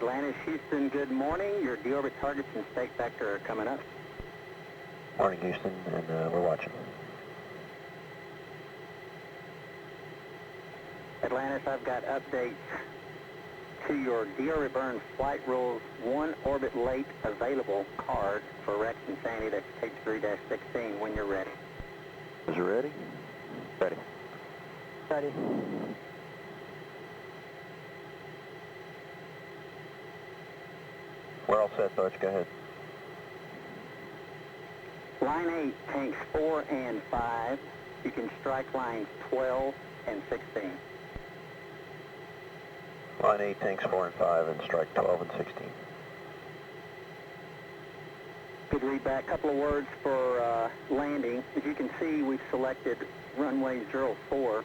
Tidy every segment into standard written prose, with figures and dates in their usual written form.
Atlantis, Houston, good morning. Your deorbit targets and stake vector are coming up. Morning, Houston, and we're watching. Atlantis, I've got updates to your deorbit burn flight rules 1 orbit late available card for Rex and Sandy. That's H3-16 when you're ready. Is it ready? Ready. Ready. We're all set, Butch. Go ahead. Line 8, tanks 4 and 5. You can strike lines 12 and 16. Line 8, tanks 4 and 5, and strike 12 and 16. Good read back. A couple of words for landing. As you can see, we've selected runway 04.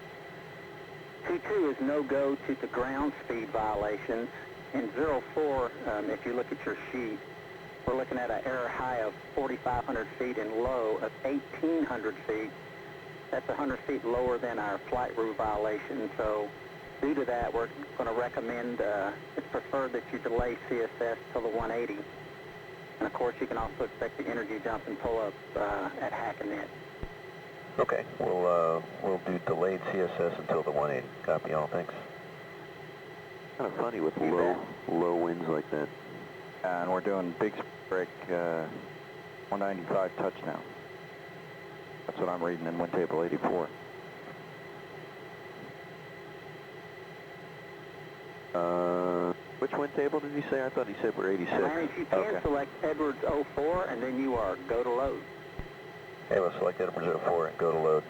22 is no-go due to ground speed violations. In 04, if you look at your sheet, we're looking at an error high of 4,500 feet and low of 1,800 feet. That's 100 feet lower than our flight rule violation. So due to that, we're going to recommend it's preferred that you delay CSS till the 180. And of course, you can also expect the energy jump and pull up at Hackenett. Okay, we'll do delayed CSS until the 180. Copy all, thanks. Kind of funny with low winds like that. And we're doing big break 195 touchdown. That's what I'm reading in wind table 84. Which wind table did he say? I thought he said we're 86. And you can select Edwards 04 and then you are go to load. Okay, let's select Edwards 04 and go to load.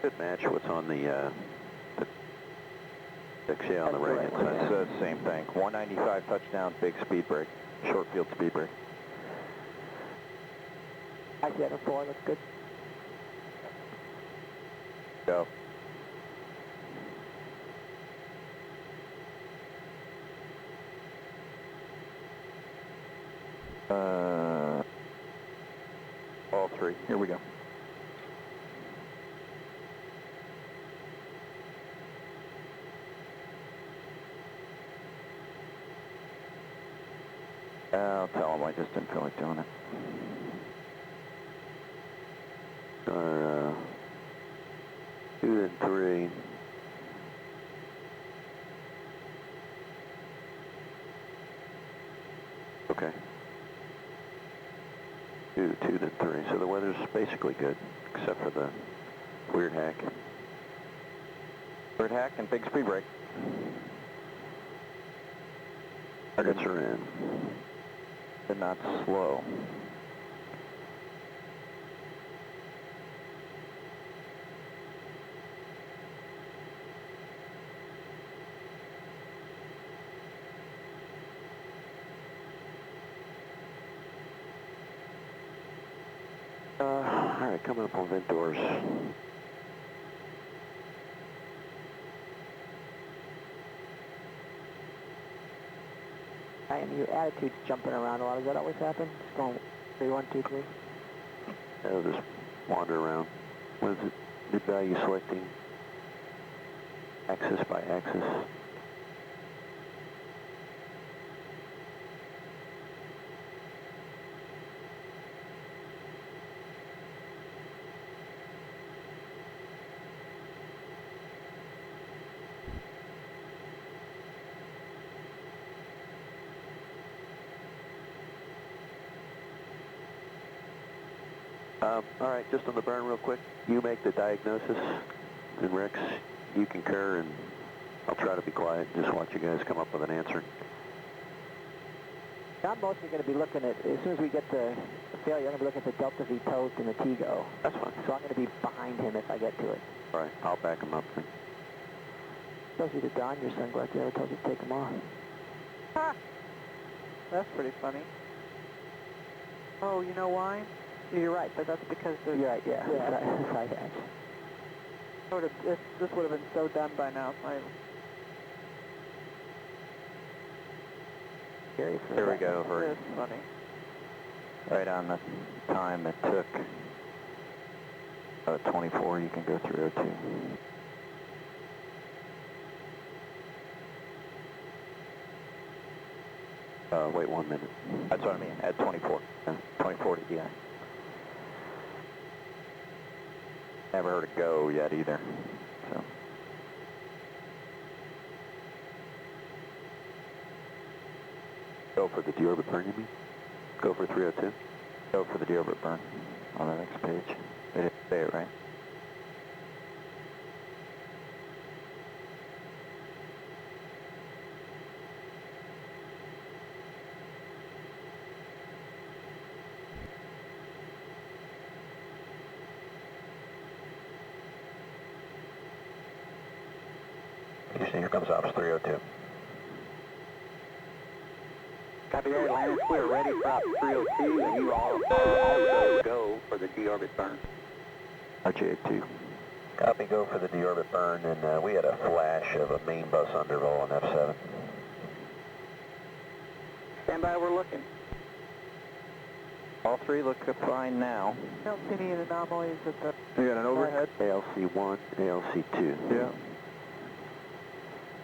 Good match what's on the on the right-hand side. It's the same thing. 195 touchdown, big speed break, short field speed break. I get a 4, that's good. Go. All three. Here we go. I'll tell them I just didn't feel like doing it. Our 2 and 3. Okay. 2, then 3. So the weather's basically good, except for the weird hack. Weird hack and big speed break. Targets are in. They're not slow. All right, coming up on vent doors. And your attitude's jumping around a lot. Does that always happen? Just going 3, 1, 2, 3. I'll just wander around. What is it? Mid value selecting. Axis by axis. All right, just on the burn real quick. You make the diagnosis, and Rex, you concur, and I'll try to be quiet and just watch you guys come up with an answer. I'm mostly going to be looking at, as soon as we get the failure, I'm going to be looking at the Delta V toast and the Tego. That's fine. So I'm going to be behind him if I get to it. All right, I'll back him up then. Tells you to don your sunglasses, it tells you to take them off. Ha! That's pretty funny. Oh, you know why? You're right, but that's because the... You're right, yeah. Side hatch. This would have been so done by now. Scary for Here we go. That's funny. Right on the time it took 24, you can go through 02. Wait 1 minute. That's what I mean, at 24. 24 to DI. Never heard it go yet either, so. Go for the deorbit burn, you mean? Go for 302? Go for the deorbit burn on the next page. They didn't say it right. Houston, here comes Ops 302. Copy that, Atlantis. We're ready for Ops 302, and you all also go for the deorbit burn. RJ2. Copy, go for the deorbit burn, and we had a flash of a main bus underroll on F7. Stand by, we're looking. All three look fine now. Don't see any anomalies at the... You got an overhead? ALC1, ALC2. Yeah.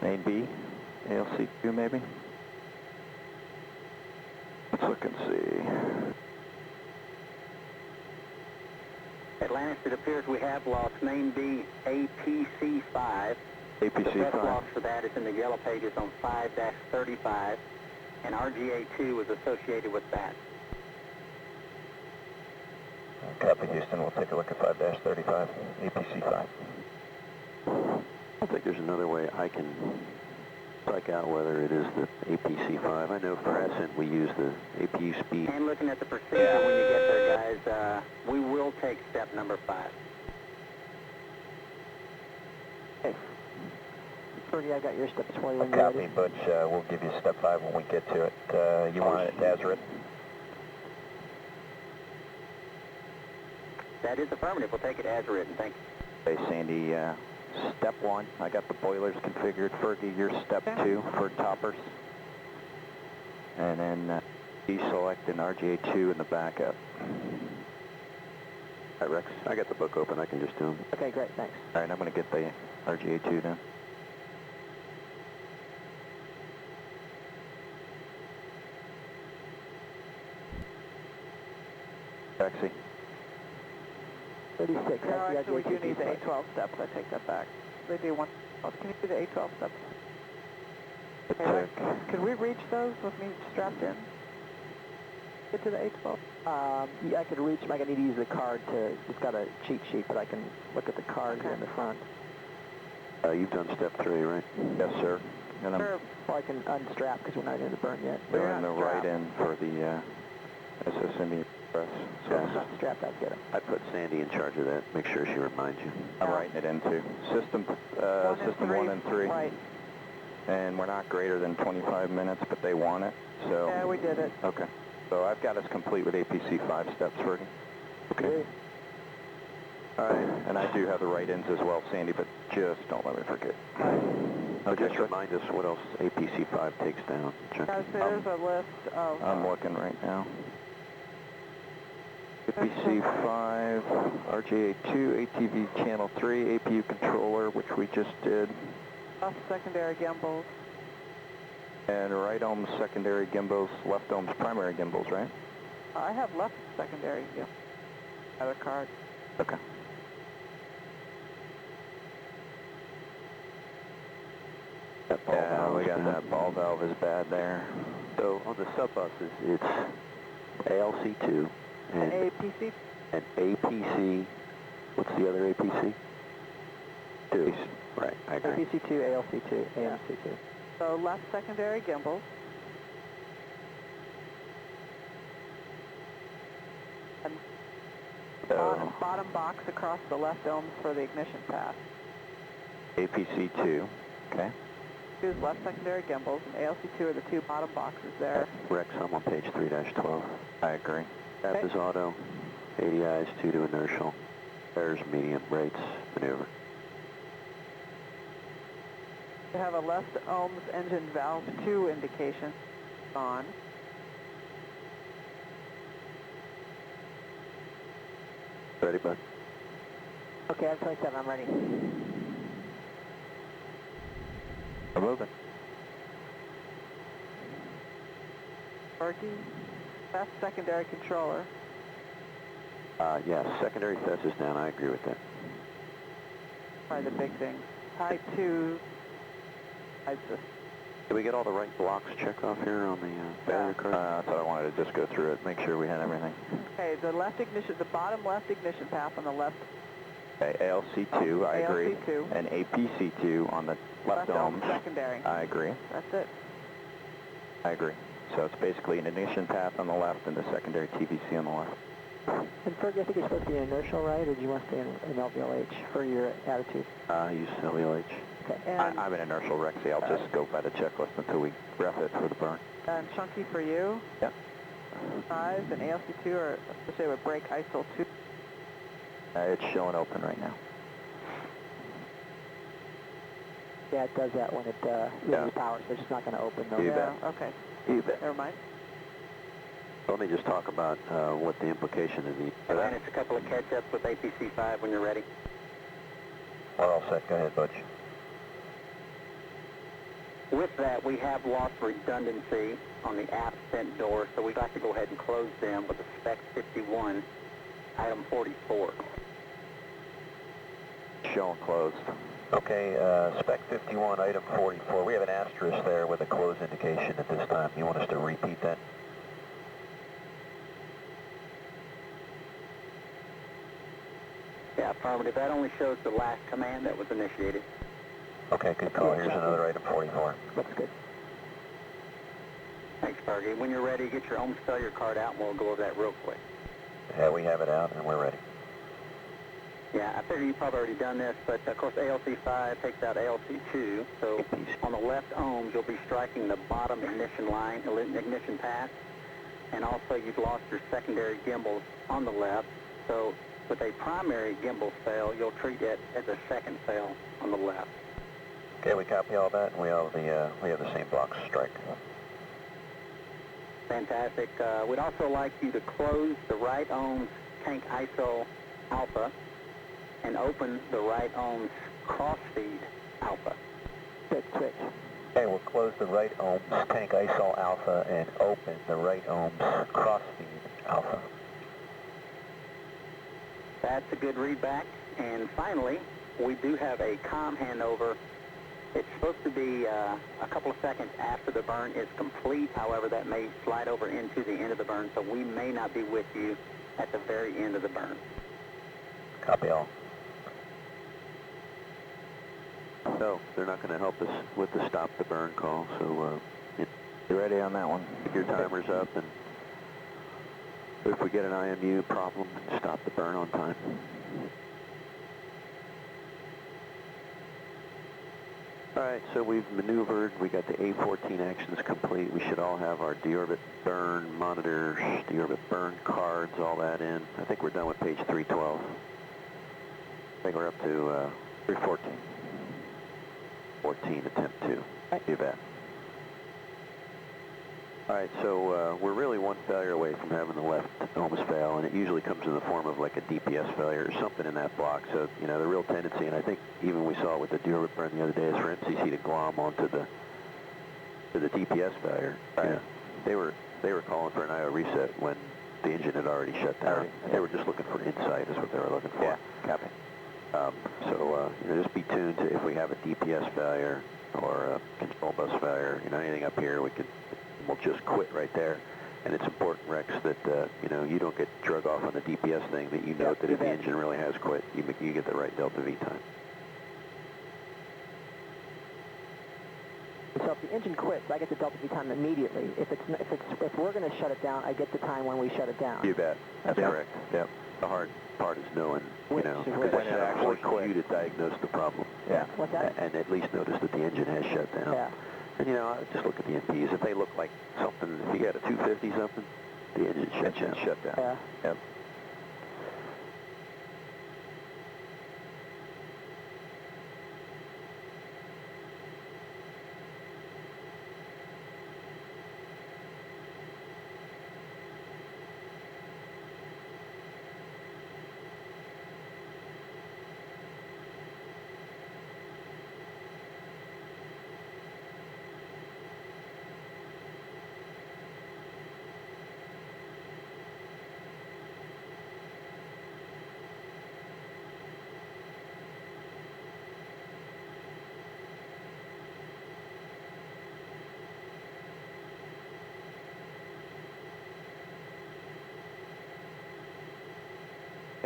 Main B, ALC2 maybe? Let's look and see. Atlantis, it appears we have lost main B APC5. The best APC5. loss for that is in the yellow pages on 5-35, and RGA2 was associated with that. Copy, Houston. We'll take a look at 5-35, APC5. I think there's another way I can psych out whether it is the APC5. I know for Ascent we use the APU speed. And looking at the procedure when you get there, guys, we will take step number 5. Okay. Fergie, I got your steps for you when you're Copy, ready. Butch. We'll give you step 5 when we get to it. You want it as written? That is affirmative. We'll take it as written. Thank you. Hey, Sandy, step 1, I got the boilers configured. Fergie, you're step 2 for toppers. And then deselect an RGA2 in the backup. All right, Rex. I got the book open. I can just do them. Okay, great, thanks. All right, I'm going to get the RGA2 then. Taxi. 36. No, that's the actually, we do RGA2 need the flight. A12 steps. I take that back. They do one. Oh, can you do the A12 steps? It Hey, Rex, took, could we reach those with me strapped in? Get to the A12? Yeah, I could reach them. I need to use the card to, it's got a cheat sheet, but I can look at the card here in the front. You've done step 3, right? yes, sir. And I'm Sure. Or I can unstrap because we're not in the burn yet. We're doing the not right strapped. end for the SSME press. So if it's not strapped, I'd get them. I put Sandy in charge of that. Make sure she reminds you. I'm writing it into system 1 and 3. Right. And we're not greater than 25 minutes, but they want it, so. Yeah, we did it. Okay. So I've got us complete with APC 5 steps, Fergie. Okay. All right. And I do have the right ends as well, Sandy, but just don't let me forget. Oh, just remind us what else APC 5 takes down. Check. Guys, there's a list of... I'm looking right now. APC 5, RGA 2, ATV channel 3, APU controller, which we just did, Left secondary gimbals. and right ohms secondary gimbals, left ohms primary gimbals, right? I have left secondary gimbals. Other card. Okay. That ball Yeah, valve we is got bad. that ball valve is bad there. So on the sub buses, it's ALC2 and APC. APC. What's the other APC? 2. Right, I agree. APC2, ALC2, AMC2. So left secondary gimbals. And So bottom box across the left ohms for the ignition path. APC 2, okay. Choose left secondary gimbals, and ALC2 are the two bottom boxes there. Rex, I'm on page 3-12. I agree. Tap Okay. is auto. ADI is 2 to inertial. There's medium rates maneuver. You have a left ohms engine valve 2 indication on. Ready, bud? Okay, I'm 27, I'm ready. We're moving. Berkey, left secondary controller. Yes, secondary thrust is down. I agree with that. Probably the big thing. Type 2, type system. Did we get all the right blocks checked off here on the failure card? That's what I wanted to just go through it, make sure we had everything. Okay, the left ignition, the bottom left ignition path on the left. Okay, ALC2, I agree. ALC2. And APC2 on the left ohms. Secondary. I agree. That's it. I agree. So it's basically an ignition path on the left and the secondary TVC on the left. And Fergie, I think you're supposed to be in inertial, right? Or do you want to stay in LVLH for your attitude? Use LVLH. Okay. And, I'm an inertial Rexy. I'll just go by the checklist until we ref it for the burn. and Chunky for you. Yep. 5 and ALC2 are associated with brake ISO 2. It's showing open right now. Yeah, it does that when it loses power, so it's just not going to open though. You Yeah, bet. okay. You bet. Never mind. Let me just talk about what the implication of the... Atlantis, a couple of catch-ups with APC-5 when you're ready. We're all set. Go ahead, Butch. With that, we have lost redundancy on the aft vent door, so we'd like to go ahead and close them with the spec 51, item 44. Showing closed. Okay, spec 51, item 44. We have an asterisk there with a close indication at this time. You want us to repeat that? Yeah, affirmative. That only shows the last command that was initiated. Okay, good call. Here's another item 44. Looks good. Thanks, Fergie. When you're ready, get your ohms failure card out and we'll go over that real quick. Yeah, we have it out and we're ready. Yeah, I figure you've probably already done this, but of course ALC5 takes out ALC2, so on the left ohms you'll be striking the bottom ignition line, ignition path, and also you've lost your secondary gimbals on the left, so with a primary gimbal fail, you'll treat it as a second fail on the left. Okay, we copy all that and we have the same blocks to strike. Fantastic. We'd also like you to close the right ohms tank ISO alpha and open the right ohms crossfeed alpha. Switch. Okay, we'll close the right ohms tank ISO alpha and open the right ohms crossfeed alpha. That's a good readback. And finally, we do have a comm handover. It's supposed to be a couple of seconds after the burn is complete. However, that may slide over into the end of the burn, so we may not be with you at the very end of the burn. Copy all. So, they're not going to help us with the stop the burn call, so You ready on that one? keep your timers up, and if we get an IMU problem, stop the burn on time. Alright, so we've maneuvered, we got the A14 actions complete. We should all have our deorbit burn monitors, deorbit burn cards, all that in. I think we're done with page 312. I think we're up to 314. 14, attempt 2. You bet. Alright, so we're really one failure away from having the left ohms fail, and it usually comes in the form of like a DPS failure or something in that block. So, you know, the real tendency, and I think even we saw it with the deorbit burn the other day, is for MCC to glom onto the DPS failure. Right. You know, they were calling for an IO reset when the engine had already shut down. They were just looking for insight is what they were looking for. Yeah, copy. So, you know, just be tuned to if we have a DPS failure or a control bus failure, you know, anything up here, we'll just quit right there. And it's important, Rex, that, you know, you don't get drug off on the DPS thing, that you note that if the engine really has quit, you get the right delta V time. So if the engine quits, I get the delta V time immediately. If we're going to shut it down, I get the time when we shut it down. You bet. That's Yep. correct. Yep. The hard part is knowing, you know, Which is because when that it actually actually quit. you to diagnose the problem. Yeah. What's that? And at least notice that the engine has shut down. Yeah. And, you know, I just look at the MPs. If they look like something, if you got a 250 something, the engine shut down. Yeah. Yep.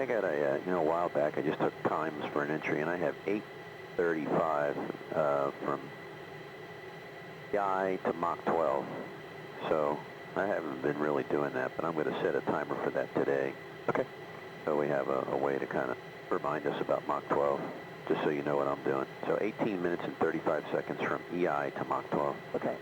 I got a, a while back I just took times for an entry, and I have 8:35 from EI to Mach 12. So I haven't been really doing that, but I'm going to set a timer for that today. Okay. So we have a way to kind of remind us about Mach 12, just so you know what I'm doing. So 18 minutes and 35 seconds from EI to Mach 12. Okay.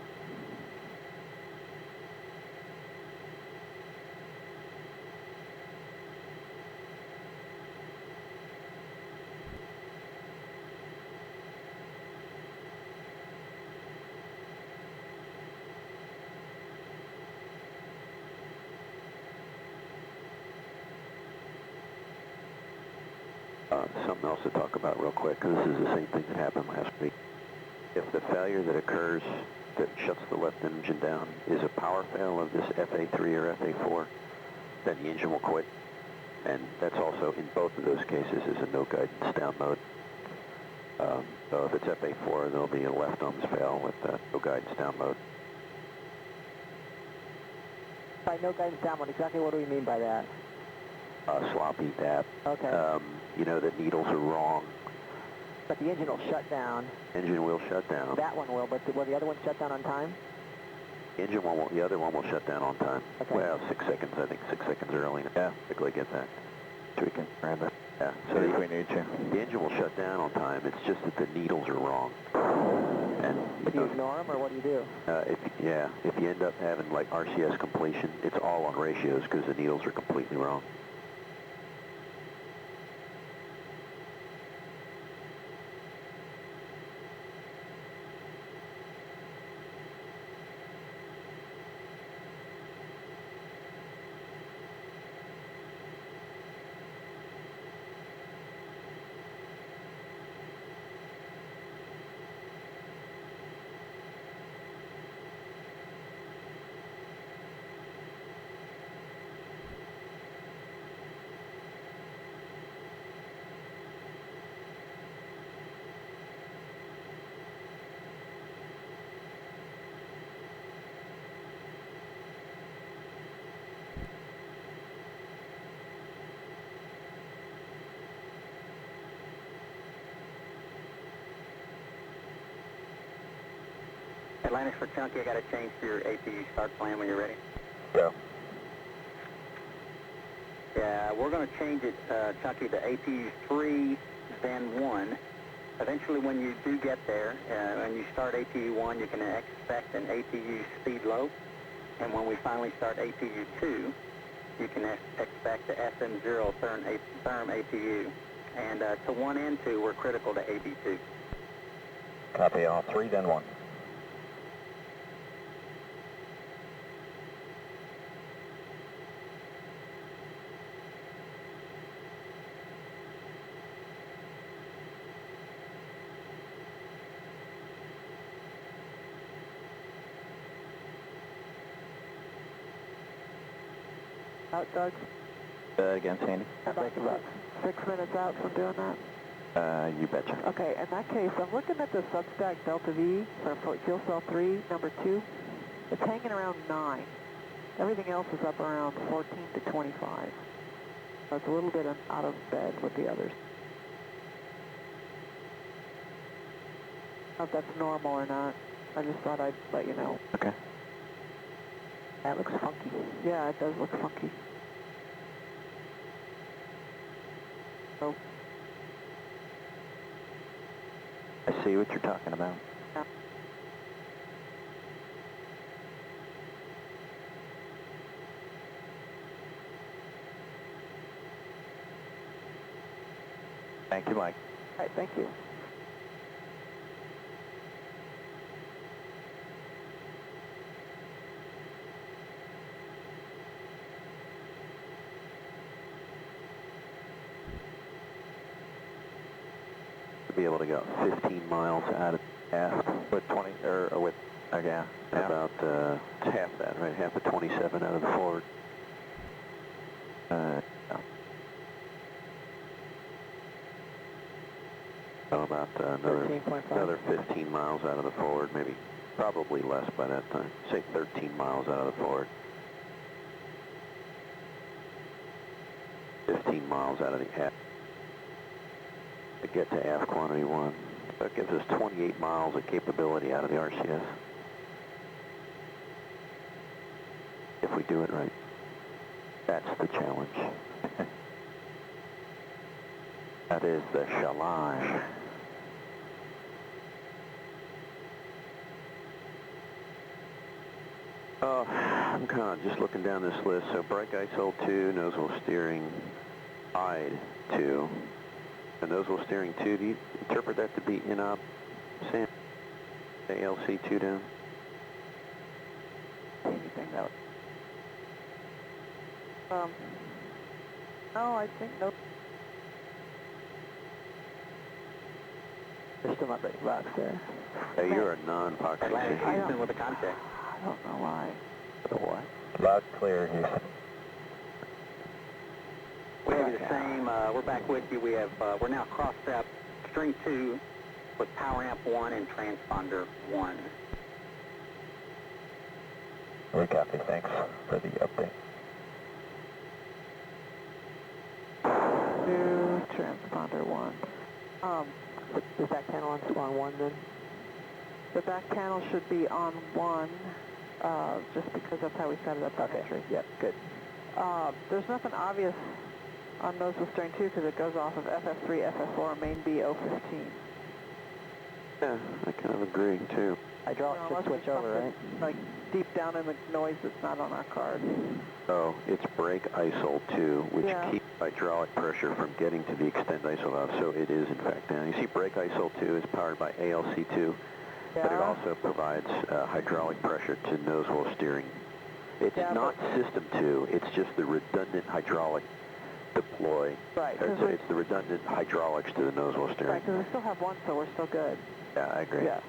Something else to talk about real quick, because this is the same thing that happened last week. If the failure that occurs that shuts the left engine down is a power fail of this FA3 or FA4, then the engine will quit. And that's also, in both of those cases, is a no guidance down mode. So if it's FA4, there'll be a left ohms fail with no guidance down mode. By no guidance down mode, exactly what do we mean by that? Sloppy DAP. Okay. You know that needles are wrong. But the engine will shut down. Engine will shut down. That one will, but will the other one shut down on time? Engine one won't, the other one will shut down on time. Okay. Well, 6 seconds, I think 6 seconds early. Yeah, quickly get that. So we can grab it. Yeah, so If we need to. the engine will shut down on time. It's just that the needles are wrong. And Do you ignore them, or what do you do? if you end up having like RCS completion, it's all on ratios because the needles are completely wrong. Atlantis for Chunky, I got to change to your APU start plan when you're ready. Go. Yeah, we're going to change it, Chunky, to APU 3, then 1. Eventually, when you do get there, and you start APU 1, you can expect an APU speed low. And when we finally start APU 2, you can expect the SM0 therm APU. And to 1 and 2, we're critical to AB2. Copy all 3, then 1. Out, Doug. Again, Sandy. About 6 minutes out from doing that. You betcha. Okay, in that case, I'm looking at the substack Delta V for fuel cell 3, number 2. It's hanging around 9. Everything else is up around 14 to 25. So it's a little bit out of bed with the others. I don't know if that's normal or not. I just thought I'd let you know. Okay. That looks funky. Yeah, it does look funky. So, I see what you're talking about. yeah. Thank you, Mike. All right, thank you. To be able to go 15 miles out of aft With 20, or with, yeah. about half that, right? Half of 27 out of the forward. Yeah. So about another 13.5. 15 miles out of the forward, maybe, probably less by that time. Say 13 miles out of the forward. 15 miles miles out of the aft to get to aft quantity 1. So it gives us 28 miles of capability out of the RCS. If we do it right. That's the challenge. That is the challenge. I'm kind of just looking down this list. So brake ISOL 2, nose wheel steering IDE 2. And nose wheel steering 2, do you interpret that to be in-op SAM ALC 2 down? Anything that no, I think no. There's still not brake box there. Hey, you're a non-pox Atlantic Houston. Houston with a contact. I don't know why. The what? Loud, clear, Houston. We have the same, we're back with you. We have, we're now crossed up string 2 with power amp 1 and transponder 1. We copy, thanks for the update. 2, transponder 1. Is that panel on 1 then? The back panel should be on 1, just because that's how we set it up for entry. Yep, good. There's nothing obvious on nose wheel steering 2 because it goes off of FS3, FS4, main B 015. Yeah, I kind of agree, too. Hydraulic should Unless switch it's over, right? something, like deep down in the noise that's not on our card. Oh, it's brake ISOL 2, which Yeah. keeps hydraulic pressure from getting to the extend ISO valve, so it is in fact down. You see brake ISOL 2 is powered by ALC2, but it also provides hydraulic pressure to nose wheel steering. It's not system 2, it's just the redundant hydraulic deploy. Right. So it's the redundant hydraulics to the nose wheel steering. Right, because we still have 1, so we're still good. Yeah, I agree. Yeah.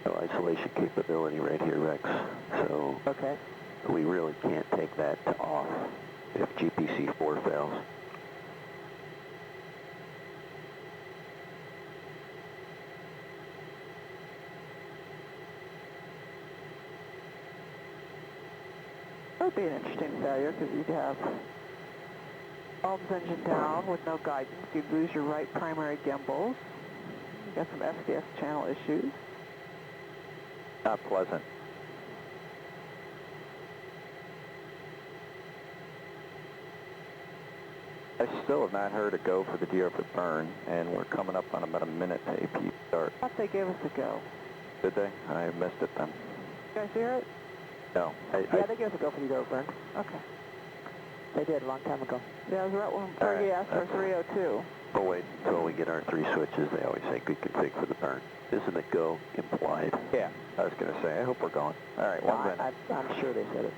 So isolation capability right here, Rex. So Okay. we really can't take that to off if GPC-4 fails. That would be an interesting failure because you'd have bulbs engine down with no guidance. You'd lose your right primary gimbals. You got some SDS channel issues. Not pleasant. I still have not heard a go for the deorbit burn, and we're coming up on about a minute to AP start. I thought they gave us a go. Did they? I missed it then. You guys hear it? No. Yeah, they gave us a go for the door burn. Okay. They did a long time ago. Yeah, I was right when Fergie asked for 302. We'll wait until we get our 3 switches. They always say good config for the burn. Isn't it go implied? Yeah, I was going to say, I hope we're going. All right, No, 1 minute. I'm sure they said it.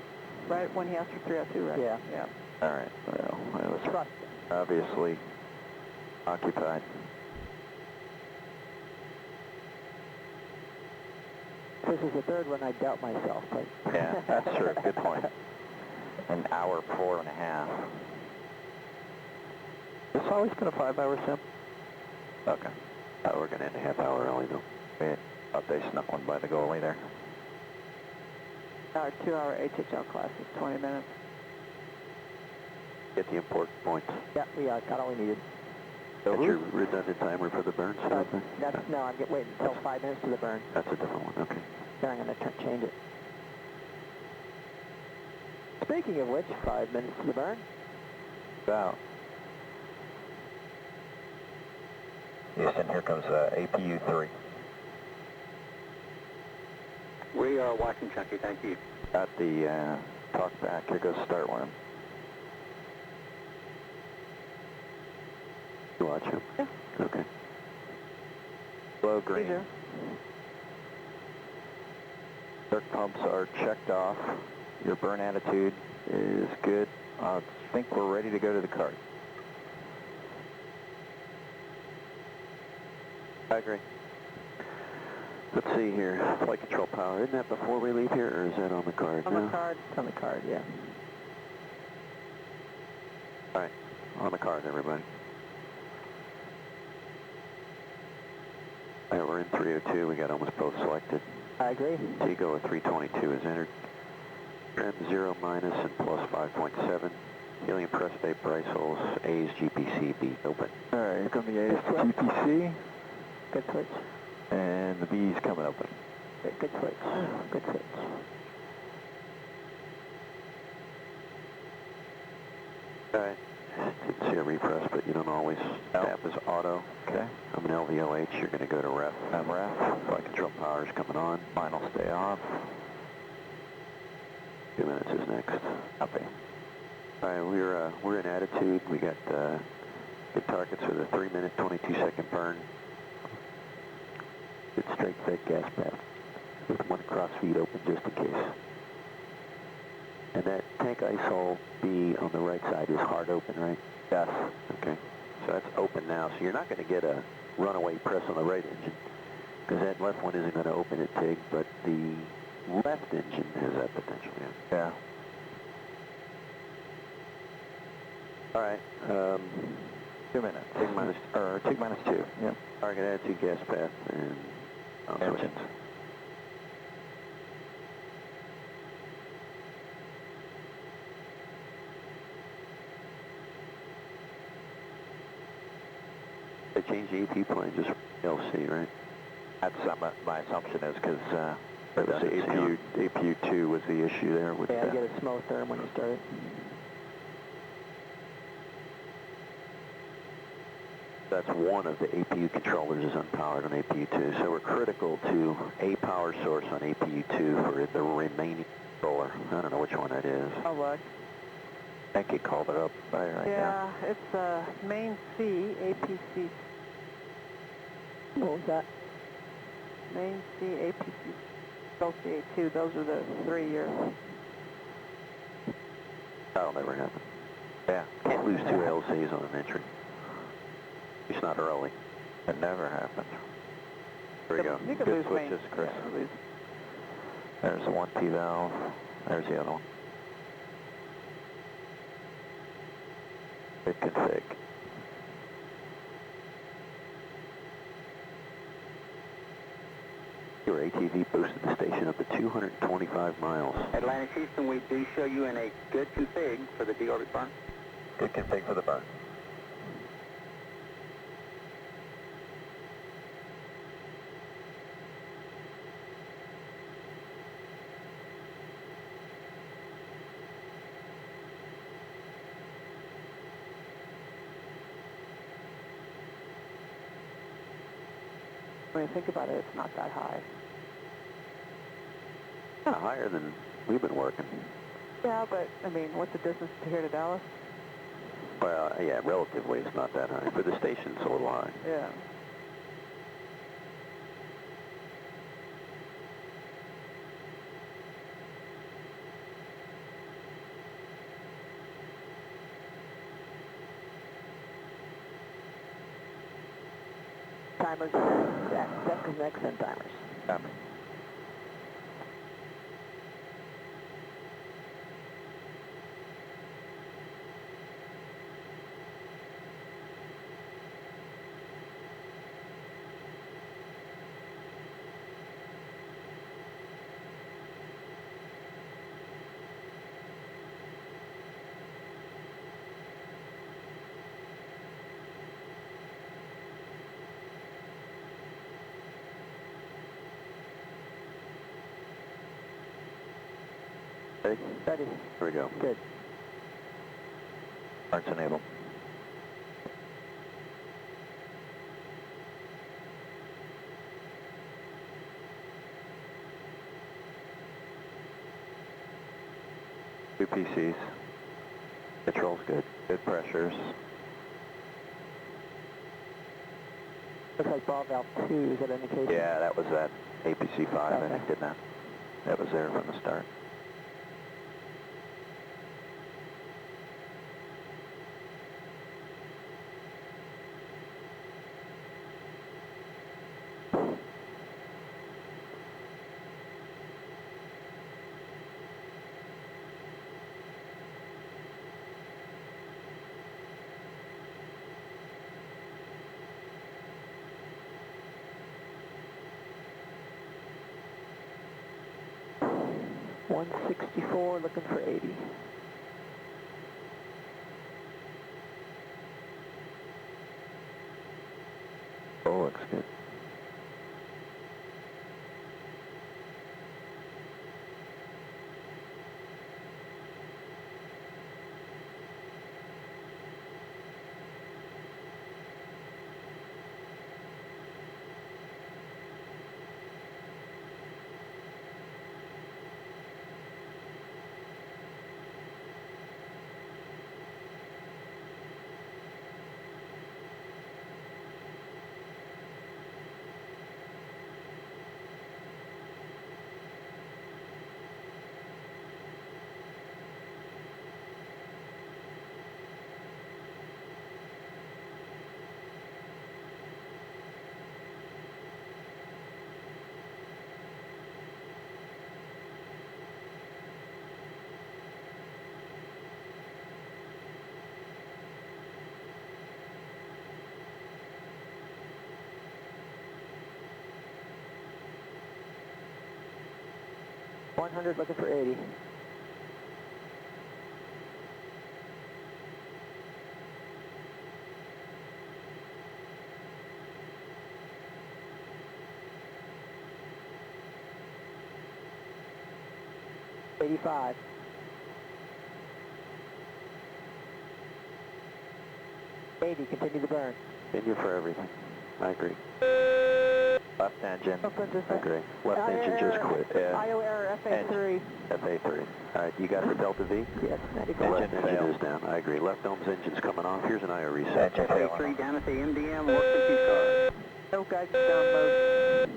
Right when he asked for 302, right? Yeah. Yeah. All right, well, I was Trust. obviously occupied. This is the third one I doubt myself, but... Yeah, that's true. Good point. An hour, 4.5. This always been a 5-hour sim? Okay. We're going to end a half hour early, though. Wait, thought they snuck one by the goalie there. Our 2-hour HHL class is 20 minutes. Get the important points. Yeah, we got all we needed. That's your redundant timer for the burn stuff? No, I'm waiting until 5 minutes to the burn. That's a different one, okay. Then I'm going to change it. Speaking of which, 5 minutes to the burn. About. Houston, here comes APU 3. We are watching Chunky, thank you. Got the talk back. Here goes start worm. You watch him? Yeah. Okay. Low green. Easier. Circ pumps are checked off. Your burn attitude is good. I think we're ready to go to the cart. I agree. Let's see here, flight control power. Isn't that before we leave here, or is that on the card? On the card. It's on the card, yeah. All right, on the card, everybody. All right, we're in 302. We got almost both selected. I agree. Tigo at 322 is entered. Trim 0 minus and plus 5.7. Helium press bait brace holes. A's GPC B open. All right, here come the A's to GPC, Good switch. and the B's coming open. Good switch. Good switch. All right. Didn't see a repress, but you don't always. Tap is auto. Okay. I'm an LVOH. You're going to go to ref. I'm ref. Flight control power is coming on. Mine will stay off. 2 minutes is next. Copy. All right, we're in attitude. We got good targets for the 3-minute, 22-second burn. Good straight fed gas path with one cross feed open just in case. And that tank ice hole B on the right side is hard open, right? Yes. Okay. So that's open now. So you're not going to get a runaway press on the right engine because that left one isn't going to open at TIG, but the left engine has that potential, yeah. Yeah. All right. 2 minutes. TIG minus 2. Yep. Target attitude, gas path, and Engines. They changed the AP plane just for LC, right? That's my assumption is because Redundancy, APU2 was the issue there with Yeah, you get a small therm when you start it. That's one of the APU controllers is unpowered on APU2, so we're critical to a power source on APU2 for the remaining controller. I don't know which one that is. Oh, look. I think he called it up right now. Yeah, it's main C, APC. What was that? Main C, APC, LCA2. Those are the 3 years. That'll never happen. Yeah. Can't lose 2 LCs on an entry. It's not early. It never happened. There we go. You could Good lose switches, main. Chris. Yeah, lose. There's the 1P valve. There's the other one. Good config. Your ATV boosted the station up to 225 miles. Atlantic Houston, we do show you in a good config for the deorbit burn. Good config for the burn. When you think about it, it's not that high. Higher than we've been working. Yeah, but, I mean, what's the distance to here to Dallas? Well, yeah, relatively it's not that high. For the station, it's a little high. Yeah. Timers, deck connects and timers. Copy. Ready? Ready. Here we go. Good. Parts enabled. Two PCs. Control's good. Good pressures. Looks like ball valve 2 is that indication? Yeah, that was that APC 5, I Okay. think, didn't that? That was there from the start. 164, looking for 80. Oh, looks good. $100, looking for 80. $85. 80, continue to burn. Continue for everything. I agree. Left engine. I agree. Left engine just quit. Yeah. IO error, FA3. FA3. All right, you got the Delta V? Yes, 95. Left engine is down. I agree. Left dome's engine's coming off. Here's an IO reset. FA3 down at the MDM, work with these cars. No guidance down mode.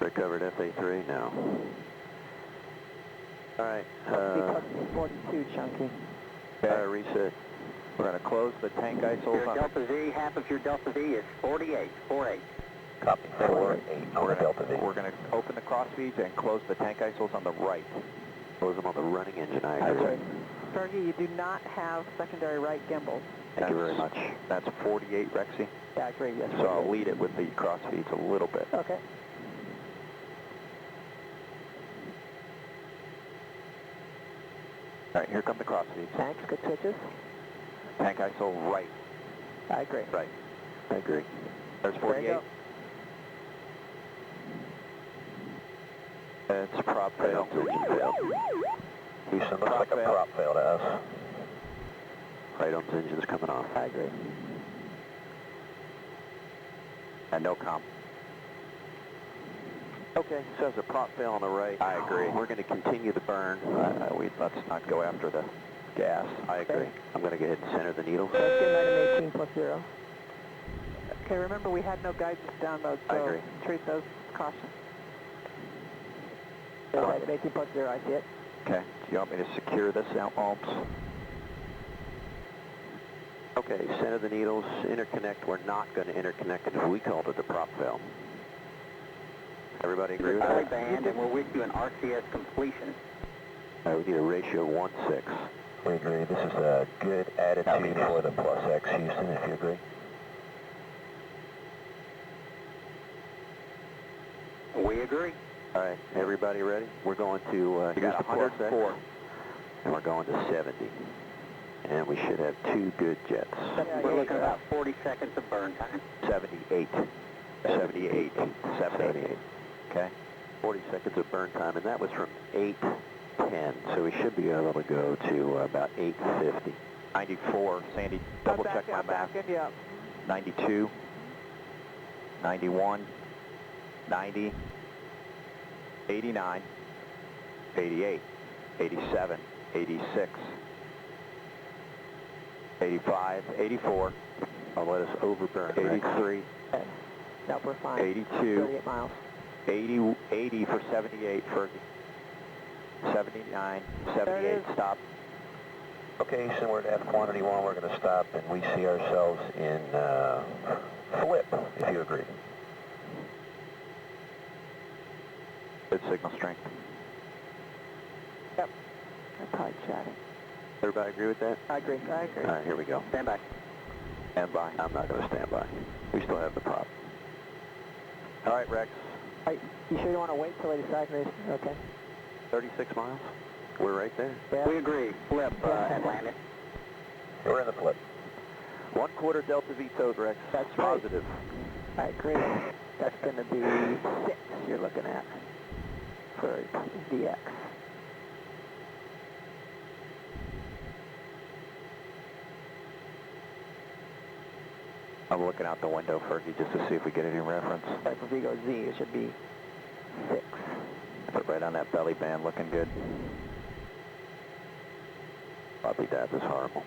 Recovered FA3 now. All right. Plus 42, Chunky. Reset. We're going to close the tank isols Your on Delta V, half of your Delta V is 48, 48. Copy. 48 for Delta V. We're going to open the cross feeds and close the tank isols on the right. Close them on the running engine. I agree. Fergie, you do not have secondary right gimbals. Thank you very much. That's 48, Rexy. Yeah, I agree, yes. So I'll lead it with the cross feeds a little bit. Okay. All right, here come the cross feeds. Thanks, good switches. Tank isol right. I agree. Right. I agree. There's There you 48. go. It's prop fail. Engine failed. Houston, looks like a prop fail to us. Right arm's engine's coming off. I agree. And no comp. Okay, says a prop fail on the right. I agree. We're going to continue the burn. Let's not go after the gas. I agree. I'm going to go ahead and center the needle. Let's get item 18 plus 0. Okay, remember we had no guidance down mode, so I agree. treat those caution. Item 18 plus 0, I see it. Okay. Do you want me to secure this out, Alps? Okay, center the needles, interconnect. We're not going to interconnect because we called it the prop fail. Everybody agree with Belly that? band, and we'll wish you an RCS completion. All right, we need a ratio of 1:6. We agree. This is a good attitude for the plus X, Houston, if you agree. We agree. All right, everybody ready? We're going to, You here's got the plus X, 104. and we're going to 70. And we should have 2 good jets. We're looking at about 40 seconds of burn time. 78. 78. 78. Okay. 40 seconds of burn time, and that was from 8:10, so we should be able to go to about 8:50. 94. Sandy, double check my math. 92. 91. 90. 89. 88. 87. 86. 85. 84. I'll let us overburn. 83. Okay. Nope, we're fine. 82. 38 miles. 80 for 78, Fergie. 79, 78, stop. Okay, so we're at quantity 1, we're going to stop, and we see ourselves in flip, if you agree. Good signal strength. Yep. I'm probably chatting. Everybody agree with that? I agree. I agree. All right, here we go. Stand by. Stand by. I'm not going to stand by. We still have the prop. All right, Rex. You sure you want to wait till they decide? Okay. 36 miles. We're right there. Yeah. We agree. Flip, Atlantis. We're in the flip. 1/4 Delta V towed, Rex. That's right. Positive. All right, great. That's going to be 6 you're looking at for VX. I'm looking out the window, Fergie, just to see if we get any reference. Right, for Vigo Z, it should be 6. Put right on that belly band, looking good. Puppy dab is horrible.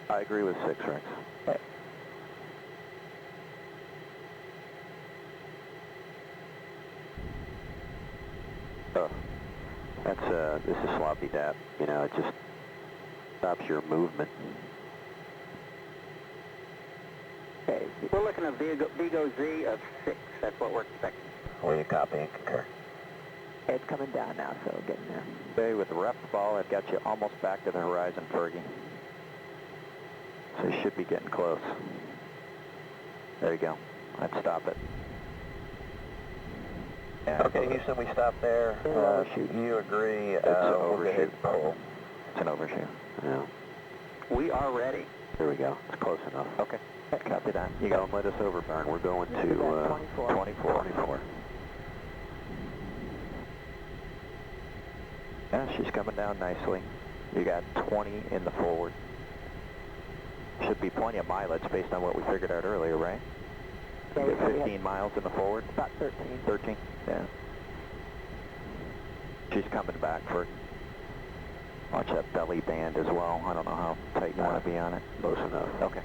I agree with 6, Rex. Okay. Oh, this is sloppy dab. You know, it just stops your movement. Okay. We're looking at Vigo Z of 6. That's what we're expecting. We copy and concur. It's coming down now, so getting there. Okay, with the rep ball, I've got you almost back to the horizon, Fergie. So you should be getting close. There you go. I'd stop it. Yeah, Okay, Houston, we stop there. You agree, It's an we'll go overshoot. ahead and pull. It's an overshoot. Yeah. We are ready. There we go. It's close enough. Okay. Copy that. You don't let us overburn. We're going to 24. Yeah, she's coming down nicely. You got 20 in the forward. Should be plenty of mileage based on what we figured out earlier, right? Yeah, You got 15 miles in the forward? About 13. 13? Yeah. She's coming back for... Watch that belly band as well. I don't know how tight you want to be on it. Close enough. Okay.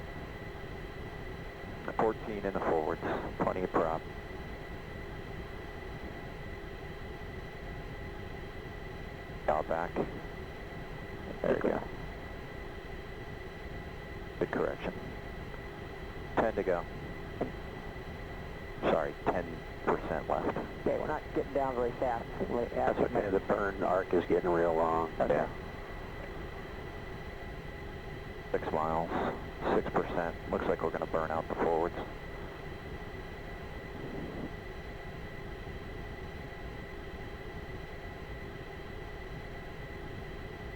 14 in the forwards. Plenty of prop. Dial back. There you go. Good correction. 10 to go. Sorry, 10% left. Okay, we're not getting down very fast. That's okay. The burn arc is getting real long. Okay. Yeah. 6 miles, 6%. Looks like we're going to burn out the forwards.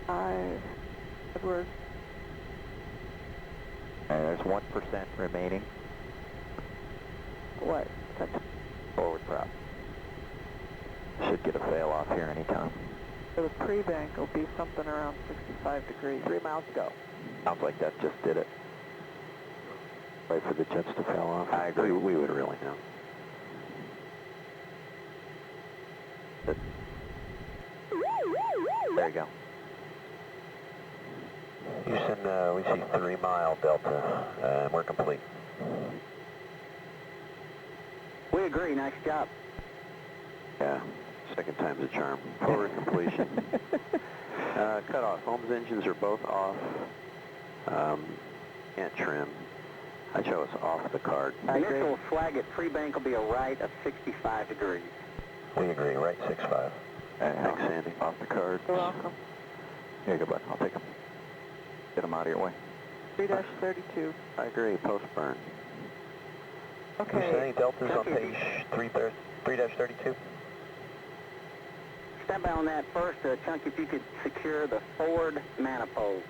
5. Edward. And there's 1% remaining. What? Forward prop. Should get a fail off here anytime. So the pre-bank will be something around 65 degrees. 3 miles to go. Sounds like that just did it. Wait for the jets to fail off. I agree. We would really know. But there you go. Houston, we see 3 mile delta, and we're complete. We agree. Nice job. Yeah, second time's a charm. Forward completion. Cut off. Holmes engines are both off. Can't trim. I chose off the card. Initial flag at pre-bank will be a right of 65 degrees. We agree, right 6-5. Thanks, Sandy. Off the card. You're welcome. Here you go, bud. I'll take them. Get them out of your way. 3-32. I agree. Post-burn. Okay. Houston, any deltas on page 3-32? Stand by on that first, Chunk, if you could secure the forward manifolds.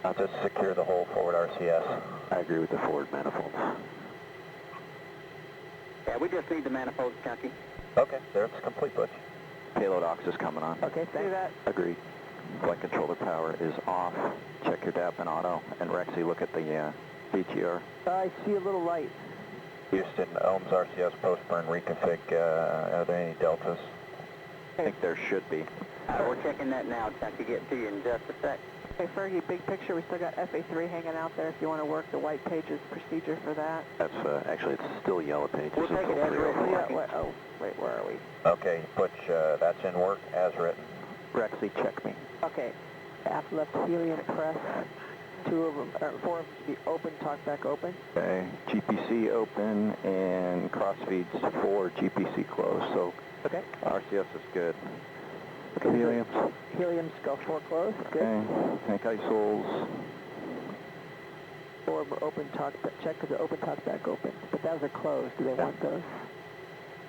I'll just secure the whole forward RCS. I agree with the forward manifolds. Yeah, we just need the manifolds, Chunky. Okay, there it's complete, Butch. Payload aux is coming on. Okay, Do thanks. that. Agreed. Flight controller power is off. Check your DAP and auto. And Rexy, look at the VTR. I see a little light. Houston, Ohms RCS post-burn reconfig, are there any deltas? I think there should be. We're checking that now, Chunky. Get to you in just a sec. Okay, Fergie, big picture. We still got FA3 hanging out there if you want to work the white pages procedure for that. That's, actually, it's still yellow pages. We'll take it as written. Wait, where are we? Okay, Butch, that's in work as written. Rexy, check me. Okay. Aft left helium press. 4 of them should be open, talkback open. Okay, GPC open and crossfeeds 4, GPC closed. So Okay. RCS is good. Okay, Heliums. Heliums go 4 closed. Good. Okay, tank isols. 4 were open, talkback. Check because the open, talkback open. But those are closed. Do they want those?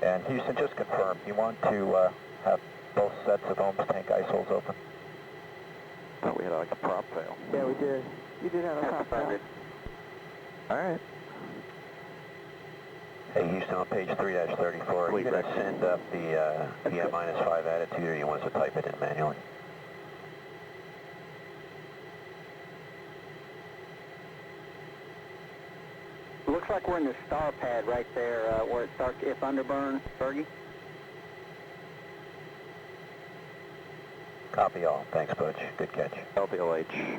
And Houston, just confirm, you want to have both sets of ohms tank isoles open? Thought we had like a prop fail. Yeah, we did. You did have a top down. All right. Hey, Houston, on page 3-34, are you going to send up the EI-5 attitude, or you want us to type it in manually? Looks like we're in the star pad right there where it starts if underburn, Fergie. Copy all. Thanks, Butch. Good catch. LVLH.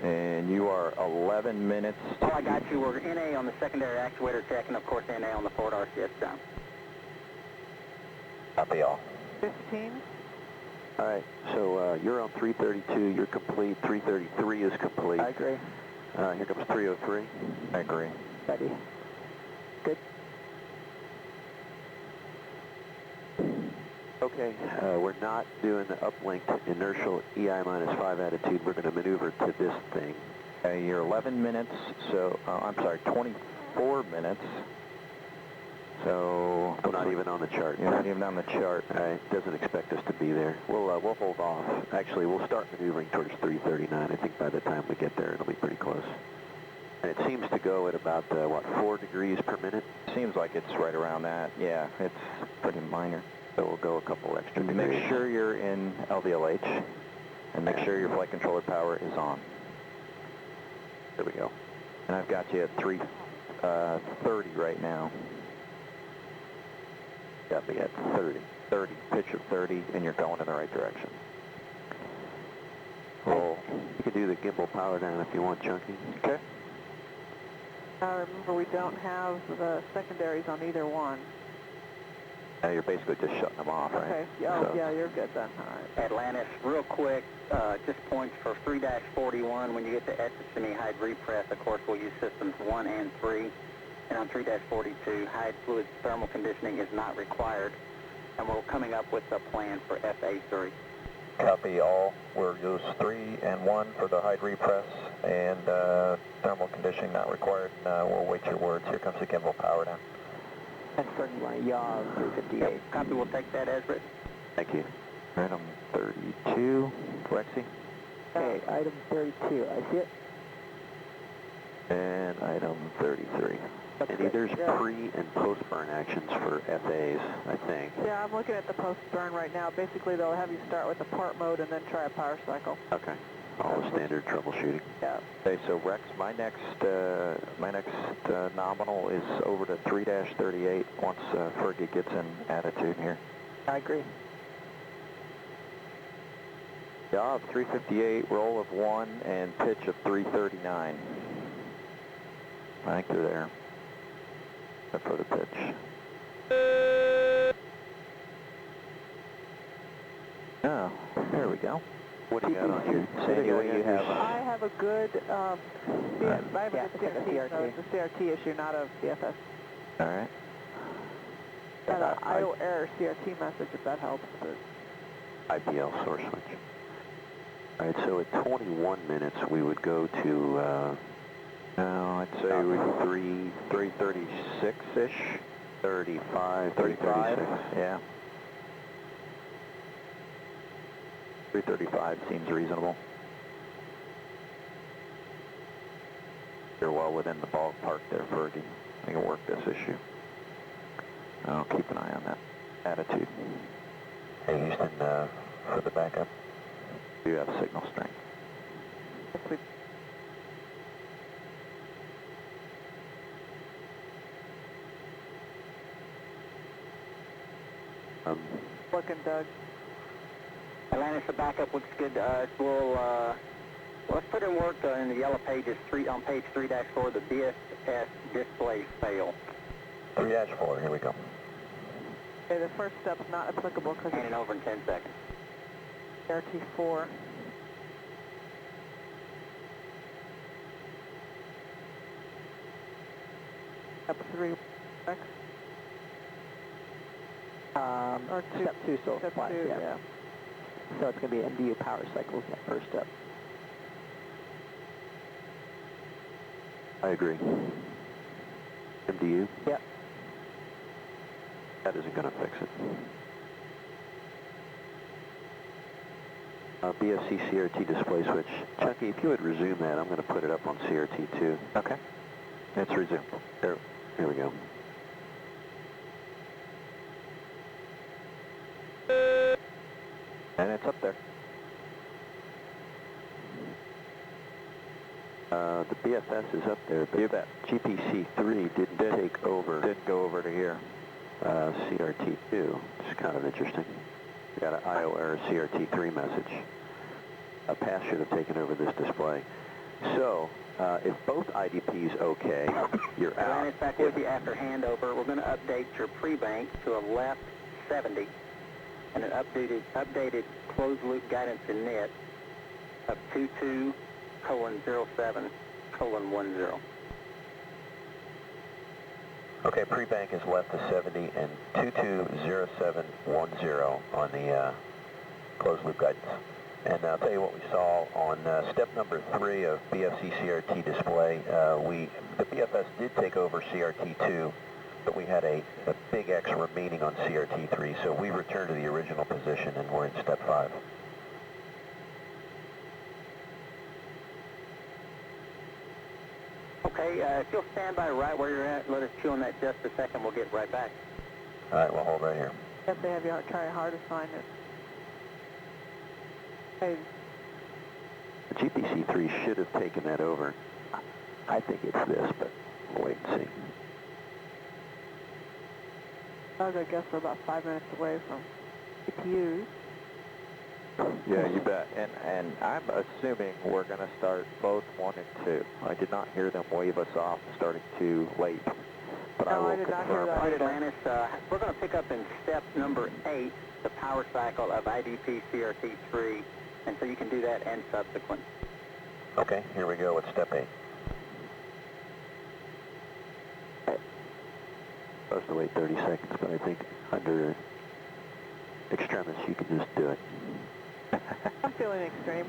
And you are 11 minutes. Oh, I got you. We're NA on the secondary actuator check, and of course NA on the forward RCS down. Copy all. 15. All right, so you're on 332, you're complete. 333 is complete. I agree. Here comes 303. I agree. Ready. Good. Okay, we're not doing the uplinked inertial EI-5 attitude. We're going to maneuver to this thing. You're 11 minutes, so, I'm sorry, 24 minutes. So... I'm not even on the chart. You're not even on the chart. Doesn't expect us to be there. We'll hold off. Actually, we'll start maneuvering towards 339. I think by the time we get there, it'll be pretty close. And it seems to go at about, 4 degrees per minute? Seems like it's right around that. Yeah, it's pretty minor. So we'll go a couple extra degrees. Make sure you're in LVLH, and make sure your flight controller power is on. There we go. And I've got you at 330 right now. Got me at 30. 30, pitch of 30, and you're going in the right direction. Roll. You can do the gimbal power down if you want, Chunky. Okay. Remember, we don't have the secondaries on either one. You're basically just shutting them off, right? Okay. Oh, So, yeah, you're good then. All right. Atlantis, real quick, just points for 3-41. When you get to Etsy hide repress, of course, we'll use systems 1 and 3. And on 3-42, hide fluid thermal conditioning is not required. And we're coming up with a plan for FA3. Copy all. We'll use 3 and 1 for the hide repress, and thermal conditioning not required. We'll wait your words. Here comes the gimbal power down. And Fergie, you want to yaw 358. Yep, copy, we'll take that as written. Thank you. Item 32, Lexi. Okay, item 32. I see it. And item 33. That's And good. there's Yeah. pre- and post-burn actions for FAs, I think. Yeah, I'm looking at the post-burn right now. Basically, they'll have you start with the part mode and then try a power cycle. Okay. All the standard troubleshooting. Yeah. Okay, so Rex, my next nominal is over to 3-38 once Fergie gets in attitude here. I agree. Job 358, roll of 1, and pitch of 339. I think they're there. Except for the pitch. Oh, there we go. What do you got on your... Sandy, what do you have? I have a good, I have a Yeah, good check the CRT, so CRT. it's a CRT issue, not a CFS. All right. Got an idle error CRT message if that helps, but IPL source switch. All right, so at 21 minutes, we would go to, I'd say 336-ish. 35, 35, 336. yeah. 335 seems reasonable. You're well within the ballpark there, Fergie. I can work this issue. I'll keep an eye on that attitude. Hey, Houston, for the backup, do you have signal strength? if we looking, Doug. Atlantis, the backup looks good to us. Let's put in work in the yellow pages, on page 3-4, the DSS display fail. 3-4, here we go. Okay, the first step's not applicable because Hand it it's over in 10 seconds. CRT4. Step 3, Rex. Or two. Step 2 still Step applies, 2, yeah. yeah. So it's going to be MDU power cycles in that first step. I agree. MDU? Yep. That isn't going to fix it. BFC CRT display switch. Chucky, if you would resume that, I'm going to put it up on CRT 2. Okay. It's resumed. There, here we go. And it's up there. The BFS is up there, but You bet. GPC3 didn't take over. Didn't go over to here. CRT2, which is kind of interesting. We got an IO error CRT3 message. A pass should have taken over this display. So, if both IDPs okay, you're out. Atlantis back with you after handover. We're going to update your pre-bank to a left 70 and an updated closed-loop guidance in net of 22:07:10. Okay, pre-bank is left to 70 and 220710 on the closed loop guidance. And I'll tell you what we saw on step number 3 of BFC CRT display. The BFS did take over CRT2, but we had a big X remaining on CRT3, so we returned to the original position and we're in step 5. Okay, if you'll stand by right where you're at, let us chew on that just a second. We'll get right back. All right, we'll hold right here. If they have you try hard to find it. Hey, The GPC3 should have taken that over. I think it's this, but we'll wait and see. I guess we're about 5 minutes away from GPUs. Yeah, you bet. And I'm assuming we're going to start both 1 and 2. I did not hear them wave us off starting too late, but I No, will I did not hear confirm. that. All right, Atlantis, we're going to pick up in step number 8, the power cycle of IDP CRT3, and so you can do that and subsequent. Okay, here we go with step 8. Supposed to wait 30 seconds, but I think under extremis you can just do it. I'm feeling extreme.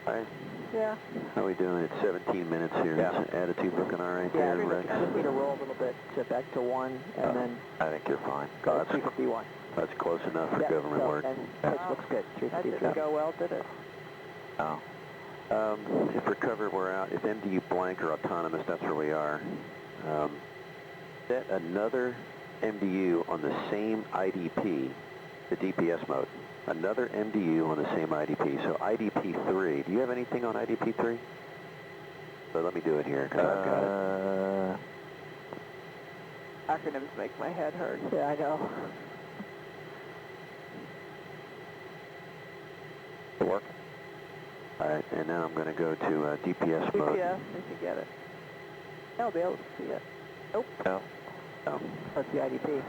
All right, Yeah. how are we doing? It's 17 minutes here. Yeah. Is attitude looking all right Yeah, there, Rex? I just need to roll a little bit to back to 1 and then I think you're fine. go Oh, to 351. that's close enough for Yeah, government so, work. And Wow. pitch looks good, That 353. didn't go well, did it? Oh. If we're covered, we're out. If MDU blank or autonomous, that's where we are. Set another MDU on the same IDP, the DPS mode. Another MDU on the same IDP. So IDP3, do you have anything on IDP3? So let me do it here, because I've got it. Acronyms make my head hurt. Yeah, I know. It working? All right, and now I'm going to go to DPS mode. DPS, we can get it. I'll be able to see it. Nope. No. Oh. That's the IDP.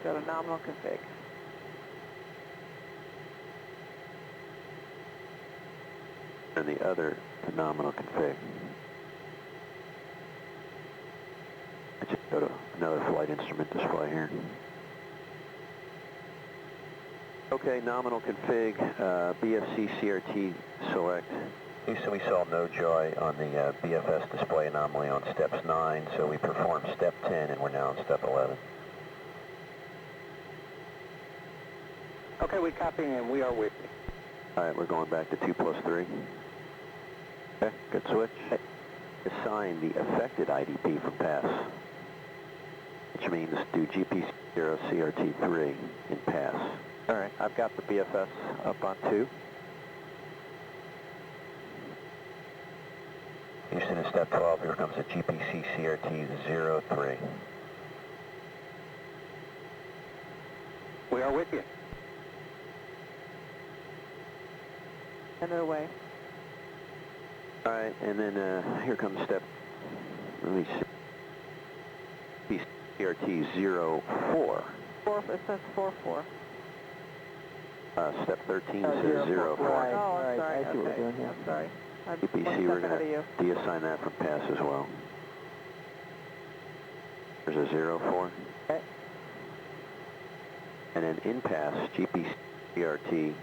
Go to nominal config. And the other to nominal config. I just go to another flight instrument display here. Okay, nominal config, BFC CRT select. So we saw no joy on the BFS display anomaly on steps 9, so we performed step 10 and we're now on step 11. Okay, we copy and we are with you. All right, we're going back to 2+3. Okay, good switch. Assign the affected IDP from pass, which means do GP0 CRT3 in pass. All right, I've got the BFS up on 2. Houston is step 12, here comes the GPC CRT 03. We are with you. Send it away. All right, and then here comes step, let me see, CRT 04. It says 4-4. Step 13 Oh, says 04. Right, Oh, I'm right. sorry. I see what we're Okay. doing here. I'm sorry. I'm UPC, one we're step going ahead of you. to deassign that from pass as well. There's a 04. Okay. And then in pass, GPCRT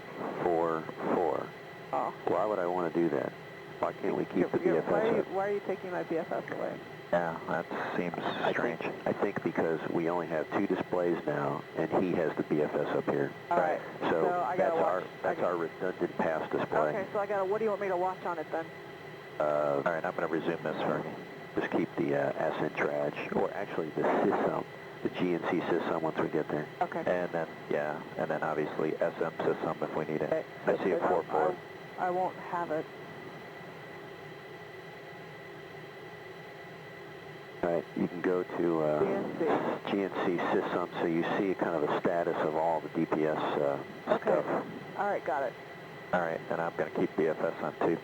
44. Oh. Why would I want to do that? Why can't we keep the BFS up? Why are you taking my BFS away? Yeah, that seems strange. I think because we only have 2 displays now, and he has the BFS up here. All right. So I gotta watch. that's our redundant pass display. Okay, so what do you want me to watch on it then? All right, I'm going to resume this, Fergie. Just keep the ascent traj, or actually the sysum, the GNC sysum once we get there. Okay. And then obviously SM system if we need it. Okay. I see a 4-4. I won't have it. All right, you can go to GNC sysum, so you see kind of the status of all the DPS Okay. stuff. All right, got it. All right, then I'm going to keep BFS on too.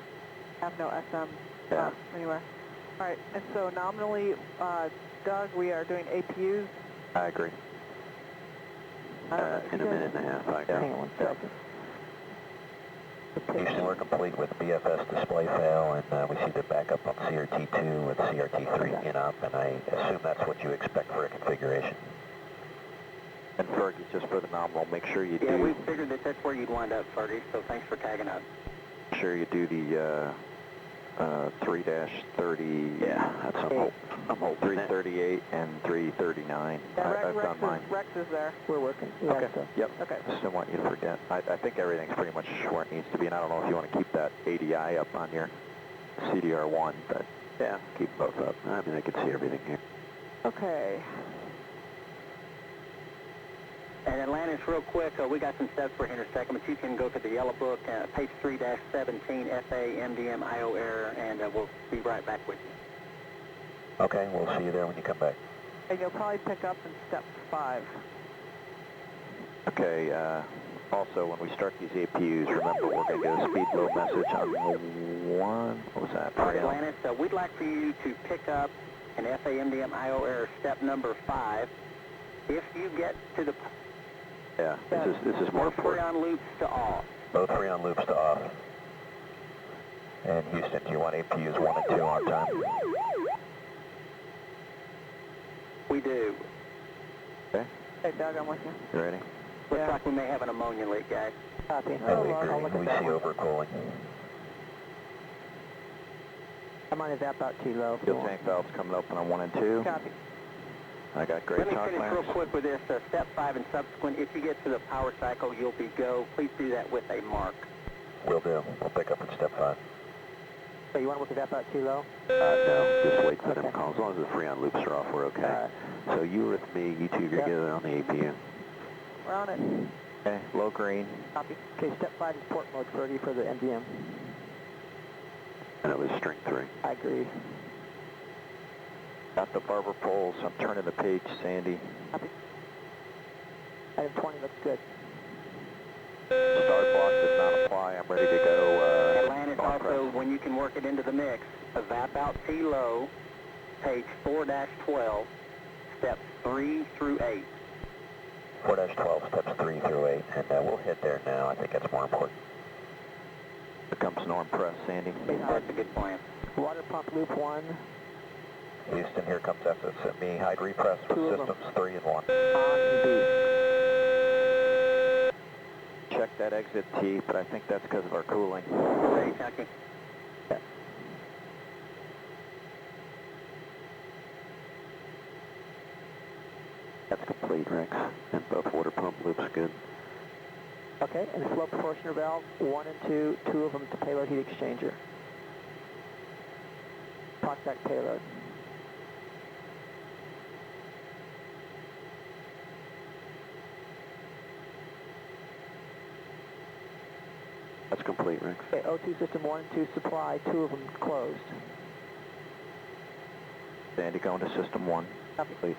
Have no SM Yeah. anywhere. All right, and so nominally, Doug, we are doing APUs. I agree. In a minute and a half, I agree. Hang on one second. Houston, we're complete with BFS display fail, and we see the backup on CRT2 with CRT3 in up, and I assume that's what you expect for a configuration. And Fergie, just for the nominal, make sure you Yeah, we figured that that's where you'd wind up, Fergie, so thanks for tagging up. make sure you do the 3-30. Yeah, that's I'm holding 338 and 339. I've done mine. Rex is there. We're working. Okay. So. Yep. Okay. Just don't want you to forget. I think everything's pretty much where it needs to be, and I don't know if you want to keep that ADI up on your CDR1, but Yeah, keep both up. I mean, I can see everything here. Okay. And Atlantis, real quick, we got some steps for here in a second, but you can go to the yellow book, page 3-17, FA, MDM, IO error, and we'll be right back with you. Okay, we'll see you there when you come back. And you'll probably pick up in step 5. okay. Also, when we start these APUs, remember we're going to get a speed low message on the 1. What was that? All right, Atlantis, we'd like for you to pick up an FA, MDM, IO error, step number 5. If you get to the Yeah, this is more important. Freon loops to off. Both Freon loops to off. And Houston, do you want APUs 1 and 2 on time? We do. Okay, Hey, Doug, I'm with you. you ready? Looks like we may have an ammonia leak, guys. Copy. I I'll agree. look at We that see one. overcooling. I'm on his app out too low. Fuel tank valves coming open on 1 and 2. Copy. I got great Let me talk finish real lamps. quick with this. Step 5 and subsequent, if you get to the power cycle, you'll be go. Please do that with a mark. Will do. We'll pick up at step 5. So you want to look at that out too low? No, just wait for them Okay. to call. As long as the Freon loops are off, we're okay. All right. So you with me, you two together on the APU. We're on it. Okay, low green. Copy. Okay, step 5 is port mode 30 for the MDM. And it was string 3. I agree. Got the barber poles. I'm turning the page, Sandy. Copy. Item 20 looks good. Start block does not apply. I'm ready to go. Atlantis ball also, press. when you can work it into the mix, evap out T low, page 4-12, steps 3 through 8. 4-12, steps 3 through 8. And we'll hit there now. I think that's more important. Here comes Norm Press, Sandy. That's a good plan. Water pump loop 1. Houston, here comes SSME. Hide repress with Two of them. systems 3 and 1. On and B. Check that exit T, but I think that's because of our cooling. Ready, Chucky? That's complete, Rex. And both water pump loops good. Okay, and flow proportioner valve 1 and 2, 2 of them to payload heat exchanger. Contact payload. That's complete, Rex. Okay, O2 system 1 and 2 supply, 2 of them closed. Sandy going to system 1. Complete.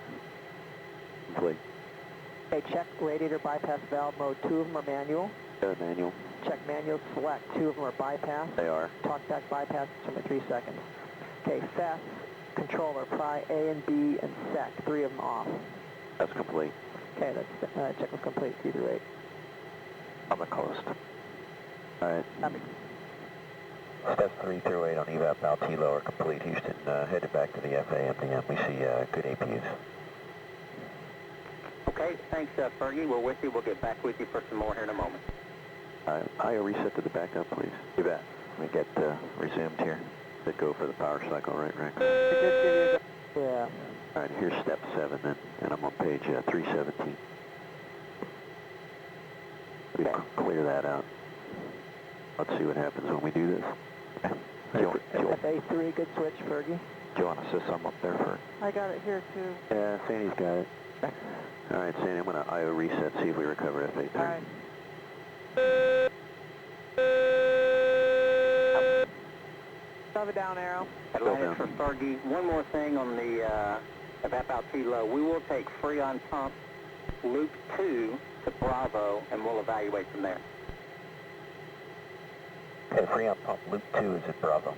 Complete. Okay, check radiator bypass valve mode, 2 of them are manual. Manual. Check manual select, 2 of them are bypass. They are. Talk back bypass, from 3 seconds. Okay, FES controller, pry A and B and SEC, 3 of them off. That's complete. Okay, that's check was complete, 3 through 8. On the coast. All right. Copy. Steps 3 through 8 on evap Altilo are complete. Houston, headed back to the FA MDM. We see good APUs. Okay, thanks, Fergie. We're with you. We'll get back with you for some more here in a moment. IO reset to the backup, please. You bet. Let me get resumed here. Did go for the power cycle, right, Rex? It did give you Yeah. All right, here's step 7 then, and I'm on page 317. We clear that out. Let's see what happens when we do this. FA3, good switch, Fergie. Do you want to sit some up there for? I got it here too. Yeah, Sandy's got it. All right, Sandy, I'm going to IO reset, see if we recover FA3. All right. Shove it down, arrow. Atlantis for Stargate. One more thing on the evap out too low. We will take Freon pump loop 2 to Bravo, and we'll evaluate from there. Okay, Freon pump loop 2 is at Bravo.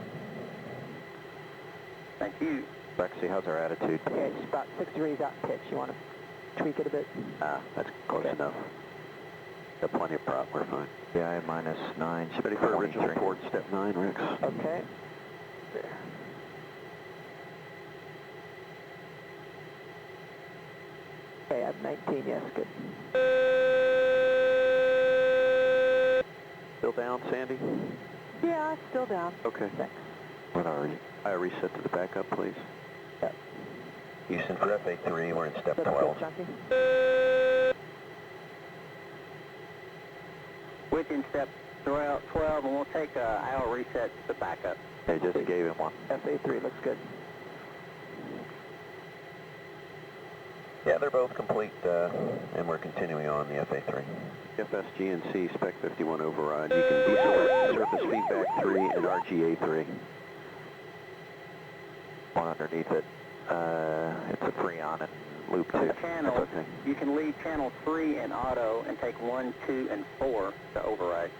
Thank you. Rexy, how's our attitude? Okay, it's about 6 degrees out in pitch. You want to tweak it a bit? That's close enough. Got plenty of prop, we're fine. Yeah, minus 9. Ready for original port, step 9, Rex? Okay. There. Okay, I'm 19, yes, good. Still down, Sandy? Yeah, it's still down. Okay. Thanks. What are you? IO reset to the backup, please. Yep. Houston for FA3, we're in step Good, 12. Chunky. Within step 12, and we'll take IO reset to the backup. They just gave him one. FA3 looks good. Yeah, they're both complete, and we're continuing on the FA3. FSGNC Spec 51 override. You can deselect surface feedback 3 and RGA 3. One underneath it. It's a Freon and loop 2. Channel, That's okay. you can leave channel 3 in auto and take 1, 2, and 4 to override.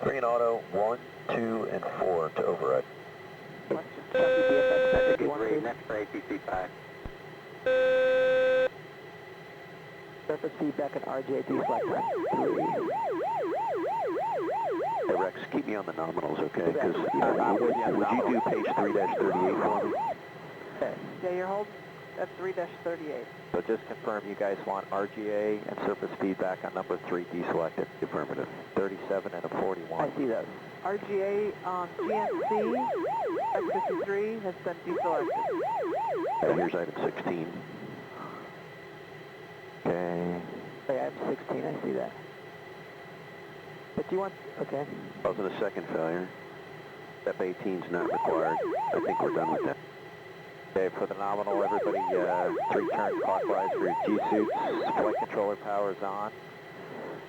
3 in auto, 1, 2, and 4 to override. Chunky BFS That's a 51, good read. please. Next for ATC 5. Surface feedback and RGA select 3. Hey, Rex, keep me on the nominals, okay? Because would yeah, you do page 3-38 for me? Okay. Yeah, you're holding at 3-38. So just confirm you guys want RGA and surface feedback on number 3 deselected. Affirmative. 37 and a 41. I see those. RGA on GNC X53 has been deselected. Here's item 16. Okay. Okay, I have 16, I see that. But do you want, okay. Wasn't a second failure. Step 18 is not required. I think we're done with that. Okay, for the nominal, everybody 3 turns clockwise for your G-suits. Flight controller power is on.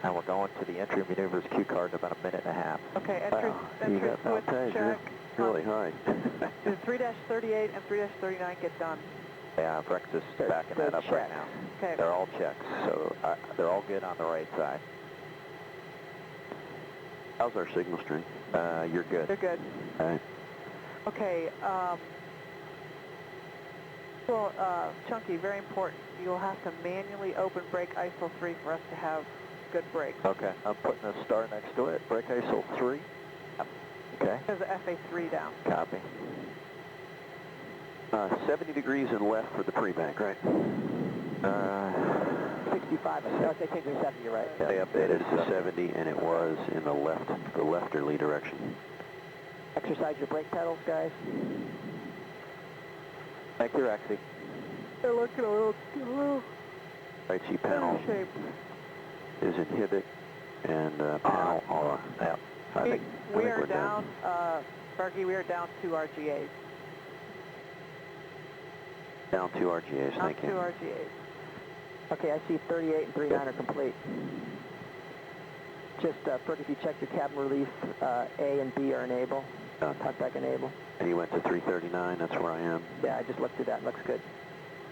And we're going to the entry maneuvers Q card in about a minute and a half. Okay, entry, You entry got switch voltage, check. really high. Do 3-38 and 3-39 get done? Yeah, Rex is backing that up right now. Okay. They're all checks, so they're all good on the right side. How's our signal strength? You're good. They're good. All right. Okay, Chunky, very important. You'll have to manually open brake ISO 3 for us to have good brakes. Okay, I'm putting a star next to it. Brake ISO 3. Okay. There's the FA3 down. Copy. 70 degrees and left for the pre-bank, right? 65, I say changing 70, you're right. They updated it to 70, and it was in the lefterly direction. Exercise your brake pedals, guys. Thank you, Rexy. They're looking a little Right C panel shape. is inhibit, and panel R. Yeah. I think We we're are down, Fergie, we are down 2 RGAs. Down 2 RGAs, Down thank 2 you. RGAs. Okay, I see 38 and 39 are complete. Just, Ferg, if you check your cabin relief, A and B are enabled. Contact enable. And you went to 339, that's where I am. Yeah, I just looked at that, looks good.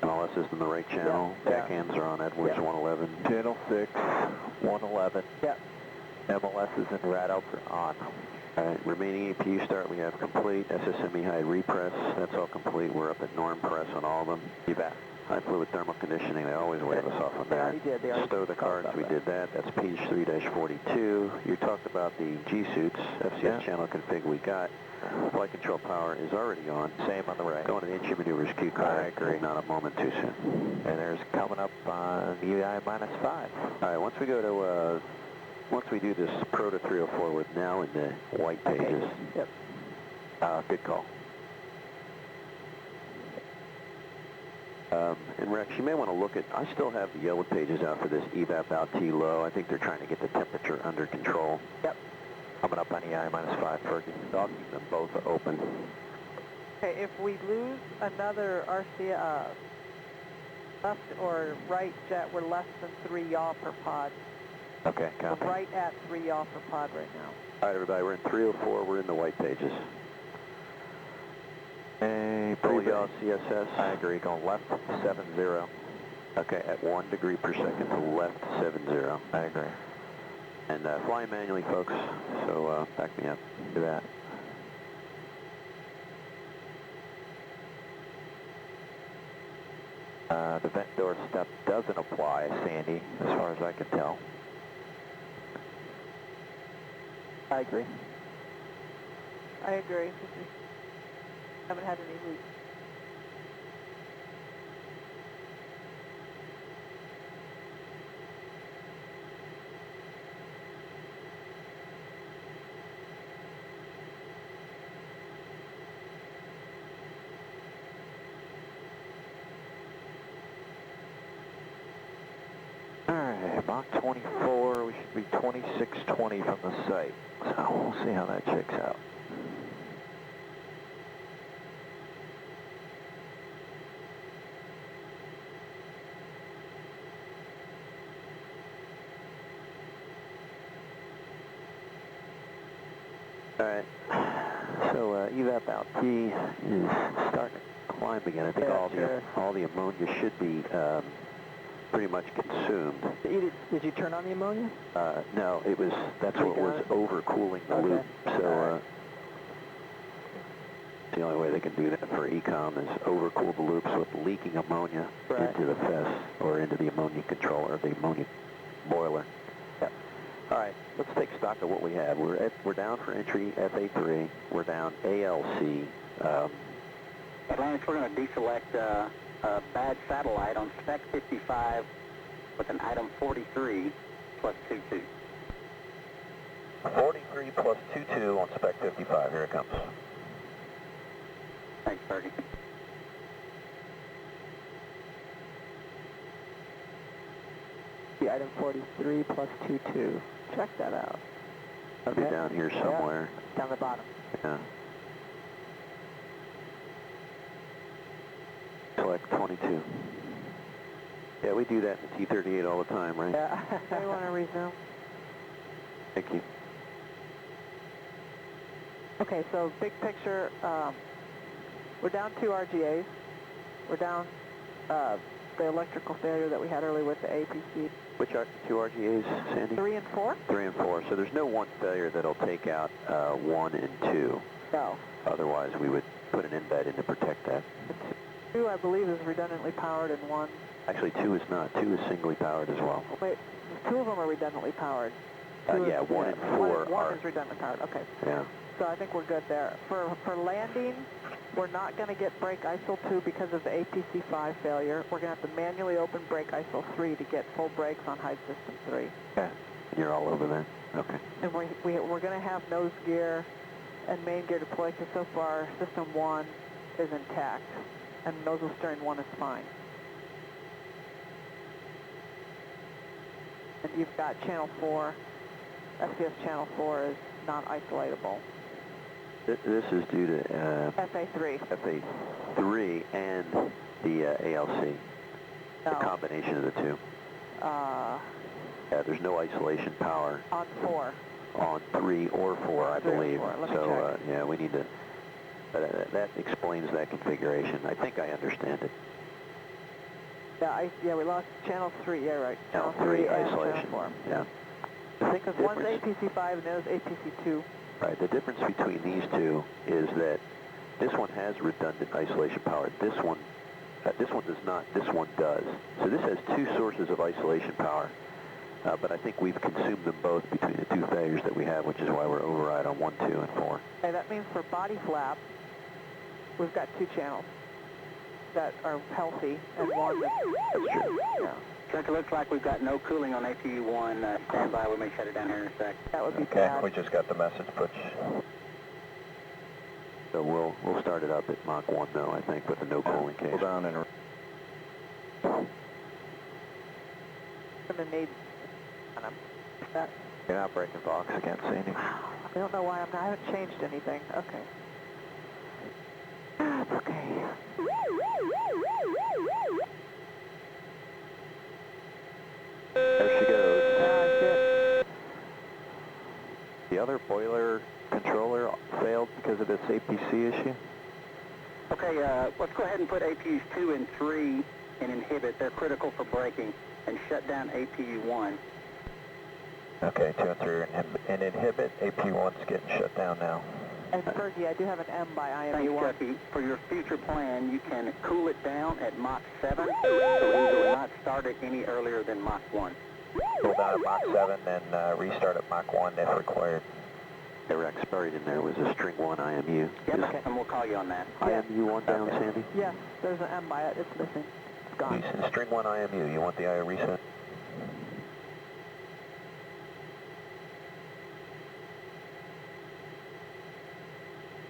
MLS is in the right channel. Yeah. Backhands are on Edwards Yeah. 111. Channel 6, 111. Yeah. MLS is in Radout on. All right, remaining APU start we have complete. SSME high repress, that's all complete. We're up at norm press on all of them. You bet. High fluid thermal conditioning, they always wave us off on They that. already did. They already Stow the cards, we did that. That's page 3-42. You talked about the G-suits, FCS channel config we got. Flight control power is already on. Same on the right. Going to the entry maneuvers Q card. I agree. Not a moment too soon. And there's coming up on UI -5. All right, once we go to, once we do this Proto 304, we're now in the white pages. Yep. Good call. And Rex, you may want to look at, I still have the yellow pages out for this evap out T low. I think they're trying to get the temperature under control. Yep. Coming up on EI -5, Fergie. I'll keep them both open. Okay, if we lose another RC, left or right jet, we're less than 3 yaw per pod. Okay, copy. We're right at 3 yaw per pod right now. All right, everybody, we're in 304. We're in the white pages. Hey, full yaw CSS. I agree. Going left 70. Okay, at 1 degree per second to left 70. I agree. And flying manually, folks. So back me up. Do that. The vent door step doesn't apply, Sandy, as far as I can tell. I agree. I agree. Haven't had any leaks. Alright, Mach 24, we should be 2620 from the site. So we'll see how that checks out. Alright, so evap out T is starting to climb again. I think all the ammonia should be pretty much consumed. Did you turn on the ammonia? No, that's what was overcooling the loop. So the only way they can do that for ECOM is overcool the loops with leaking ammonia into the FES or into the ammonia controller, the ammonia boiler. Yep. All right, let's take stock of what we have. We're down for entry FA3. We're down ALC. Atlantis, we're going to deselect a bad satellite on spec 55 with an item 43 plus 22. 43 plus 22 on spec 55. Here it comes. Thanks, Fergie. The item 43 plus 22. Check that out. Okay. Be down here somewhere. Yeah, down the bottom. Yeah. Select 22. Yeah, we do that in the T-38 all the time, right? Yeah. I want to resume. Thank you. Okay, so big picture, we're down 2 RGAs. We're down the electrical failure that we had earlier with the APC. Which are 2 RGAs, Sandy? 3 and 4? 3 and 4. So there's no one failure that'll take out 1 and 2. No. Otherwise, we would put an embed in to protect that. 2, I believe, is redundantly powered, and 1... Actually, 2 is not. 2 is singly powered as well. Wait, 2 of them are redundantly powered. Yeah, 1 and 4 1 is redundantly powered, okay. Yeah. So I think we're good there. For landing, we're not going to get brake ISO 2 because of the APC-5 failure. We're going to have to manually open brake ISO 3 to get full brakes on Hide System 3. Okay. You're all over that? Okay. And we're going to have nose gear and main gear deployed, because so far System 1 is intact, and nozzle steering 1 is fine. And you've got Channel 4, SCS Channel 4 is not isolatable. This is due to FA3. FA3 and the ALC, the combination of the 2. Yeah, there's no isolation power. On 4. On 3 or 4, I believe. Let me so, check. yeah, we need to, that explains that configuration. I think I understand it. Yeah, we lost Channel 3, yeah, right. Channel 3 isolation. Channel 4. Yeah. I think Because one's APC-5 and the other's APC-2. Right, the difference between these 2 is that this one has redundant isolation power. This one does not. This one does. So this has 2 sources of isolation power. But I think we've consumed them both between the 2 failures that we have, which is why we're override on 1, 2, and 4. Okay, that means for body flap, we've got 2 channels that are healthy and 1 that's true. Yeah. Chuck, it looks like we've got no cooling on APU-1. Stand by, we may shut it down here in a sec. That would be bad. We just got the message, Butch. So we'll start it up at Mach 1 though, I think, with the no cooling case. Hold on and and maybe, that. You're not breaking box again, Sandy. I don't know why I haven't changed anything. Okay. Okay. There she goes. Good. The other boiler controller failed because of this APC issue? Okay, let's go ahead and put APUs 2 and 3 in inhibit. They're critical for braking, and shut down APU 1. Okay, 2 and 3 are in inhibit. AP1's getting shut down now. And Fergie, I do have an M by Thanks, IMU1. Chucky. For your future plan, you can cool it down at Mach 7, so we will not start it any earlier than Mach 1. Cool down at Mach 7, then restart at Mach 1 if required. Hey, Rex, buried in there was a string 1 IMU. Yep, Okay. and we'll call you on that. Yeah. IMU 1 down, Okay. Sandy? Yes, there's an M by it. It's missing. It's gone. String 1 IMU, you want the IO reset?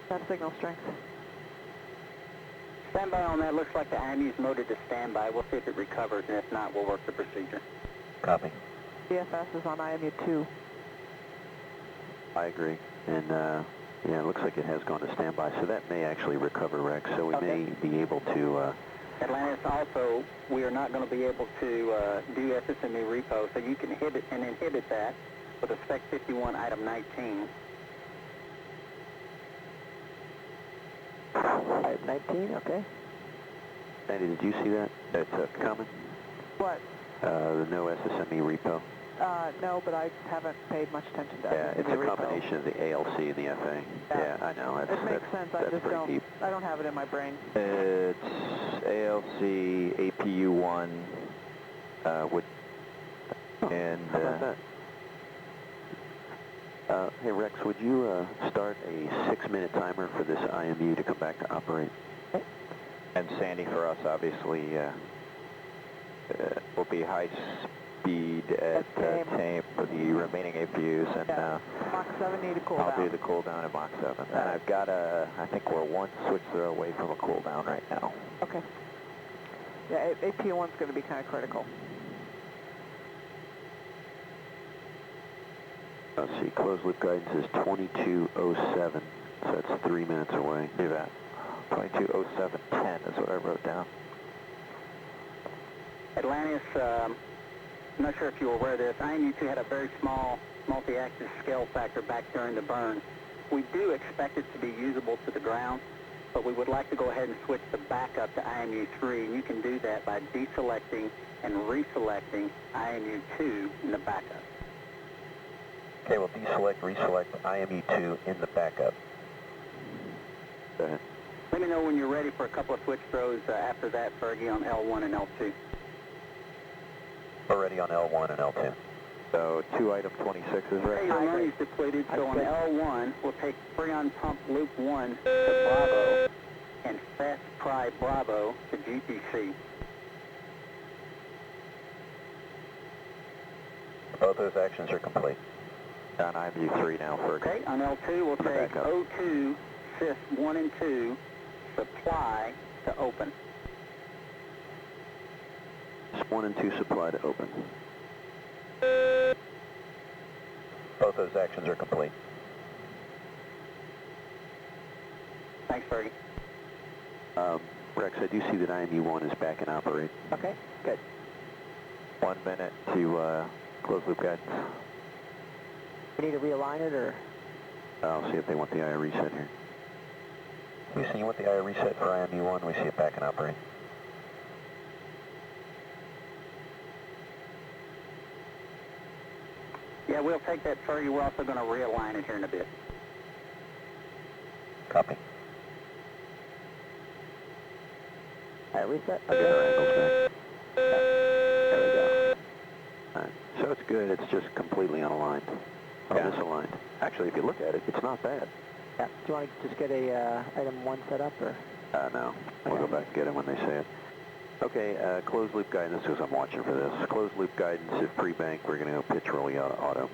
That signal strength. Standby on that. Looks like the IMU's moded to standby. We'll see if it recovers, and if not, we'll work the procedure. Copy. DFS is on IMU2. I agree. And, yeah, it looks like it has gone to standby, so that may actually recover, Rex, so we Okay. may be able to, Atlantis, also, we are not going to be able to do SSME repo, so you can inhibit that with a Spec 51 item 19. Type 19, okay. Sandy, did you see that? That's coming? What? The no SSME repo. No, but I haven't paid much attention to Yeah, it's SSME a repo. combination of the ALC and the FA. Yeah, I know. It makes sense. I that's just pretty don't. deep. I don't have it in my brain. It's ALC, APU1, with, and, How about that? hey Rex, would you start a 6-minute timer for this IMU to come back to operate? Okay. And Sandy, for us, obviously, will be high speed at tape for the remaining APUs, and Mach 7 need a cool I'll down. do the cool down at Mach 7. And I've got I think we're one switch throw away from a cool down right now. Okay. Yeah, APU1's going to be kind of critical. Let's see, closed loop guidance is 2207, so that's 3 minutes away. Do that. 2207.10 is what I wrote down. Atlantis, I'm not sure if you were aware of this, IMU2 had a very small multi-axis scale factor back during the burn. We do expect it to be usable to the ground, but we would like to go ahead and switch the backup to IMU3, and you can do that by deselecting and reselecting IMU2 in the backup. Okay, we'll deselect, reselect IMU2 in the backup. Go ahead. Let me know when you're ready for a couple of switch throws after that, Fergie, on L1 and L2. Already on L1 and L2. So 2 item 26 is Okay, right. your ammonia is depleted, so on L1, we'll take Freon pump loop 1 to Bravo and fast pry Bravo to GPC. Both those actions are complete. On IMU3 now, Fergie. Okay, on L2, we'll take Back up. O2, SIS 1 and 2, supply to open. 1 and 2 supply to open. Both those actions are complete. Thanks, Fergie. Rex, I do see that IMU1 is back in operate. Okay, good. 1 minute to close loop guidance. We need to realign it, or? I'll see if they want the IO reset here. Houston, you want the IO reset for IMU1? We see it back in operate. Yeah, we'll take that, Fergie. We're also going to realign it here in a bit. Copy. All right, reset. I'll get our angles back. There we go. All right. So it's good. It's just completely unaligned. Or misaligned. Actually, if you look at it, it's not bad. Yeah. Do you want to just get a item 1 set up, or? No. We'll go back and get it when they say it. Okay, closed loop guidance, because I'm watching for this. Closed loop guidance, if pre-bank, we're going to go pitch roll yaw to auto.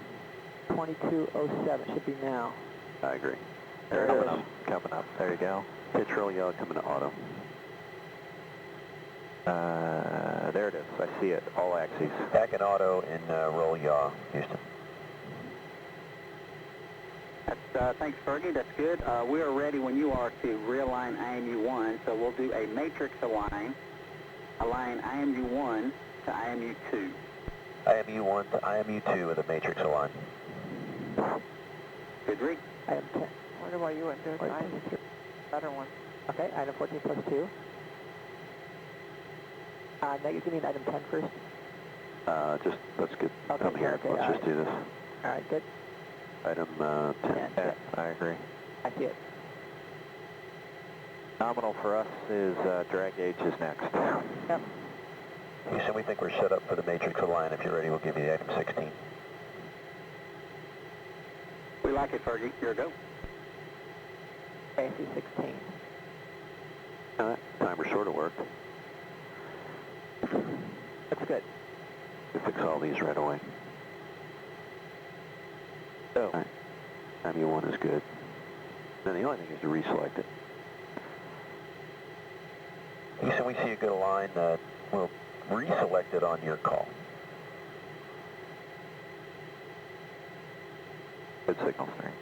2207 should be now. I agree. There it Coming is. up. Coming up. There you go. Pitch roll yaw coming to auto. there it is. I see it. All axes. Back in auto and roll yaw, Houston. Thanks, Fergie. That's good. We are ready when you are to realign IMU-1, so we'll do a matrix align IMU-1 to IMU-2. IMU-1 to IMU-2 with a matrix align. Good, Rick. Item 10. I wonder why you wouldn't do it to IMU-3. Better one. Okay, item 14 plus 2. Now you can need item 10 first. Just, let's get, Okay, come here. okay, Let's all just right. do this. All right, good. Item 10. Yeah. I agree. I see it. Nominal for us is drag gauge is next. Yep. Houston, we think we're set up for the matrix align. If you're ready, we'll give you item 16. We like it, Fergie. Here we go. Okay, I see 16. Timer sort of worked. That's good. We fix all these right away. Oh. Right. IMU-1 is good. Then the only thing is to reselect it. Houston, we see a good align. We'll reselect it on your call. Good signal strength.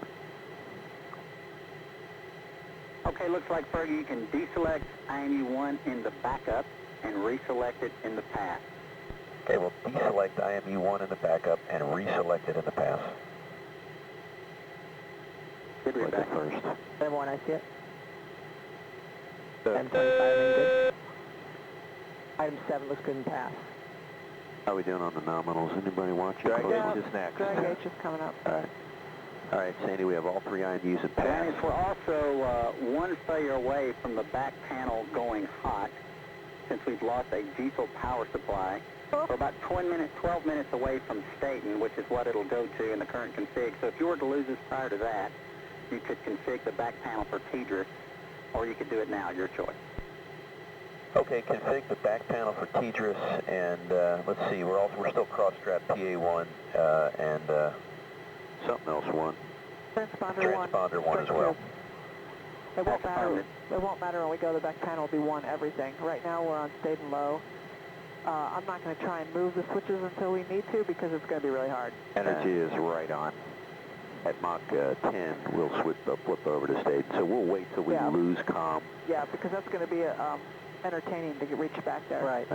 Okay, looks like, Fergie, you can deselect IMU-1 in the backup and reselect it in the pass. Okay, we'll deselect IMU-1 in the backup and reselect it in the pass. Good, Select it back. first. Item 1, I see it. Good. Item 25, looking good. Item 7 looks good in pass. How are we doing on the nominals? Anybody watching? Drag close? gauge is next. Drag gauge is coming up. All right. All right, Sandy, we have all three IMUs in pass. Dennis, we're also one failure away from the back panel going hot since we've lost a diesel power supply. We're about 12 minutes away from Staten, which is what it'll go to in the current config. So if you were to lose us prior to that, you could config the back panel for TDRS, or you could do it now, your choice. Okay, config the back panel for TDRS, and let's see, we're still cross-strap PA1 and Something else one. transponder 1 as well. It won't matter. It won't matter when we go to the back panel. It'll be one everything. Right now we're on Staten low. I'm not going to try and move the switches until we need to because it's going to be really hard. Energy is right on. At Mach 10, we'll flip over to Staten. So we'll wait till we lose comm. Yeah, because that's going to be entertaining to reach back there. Right.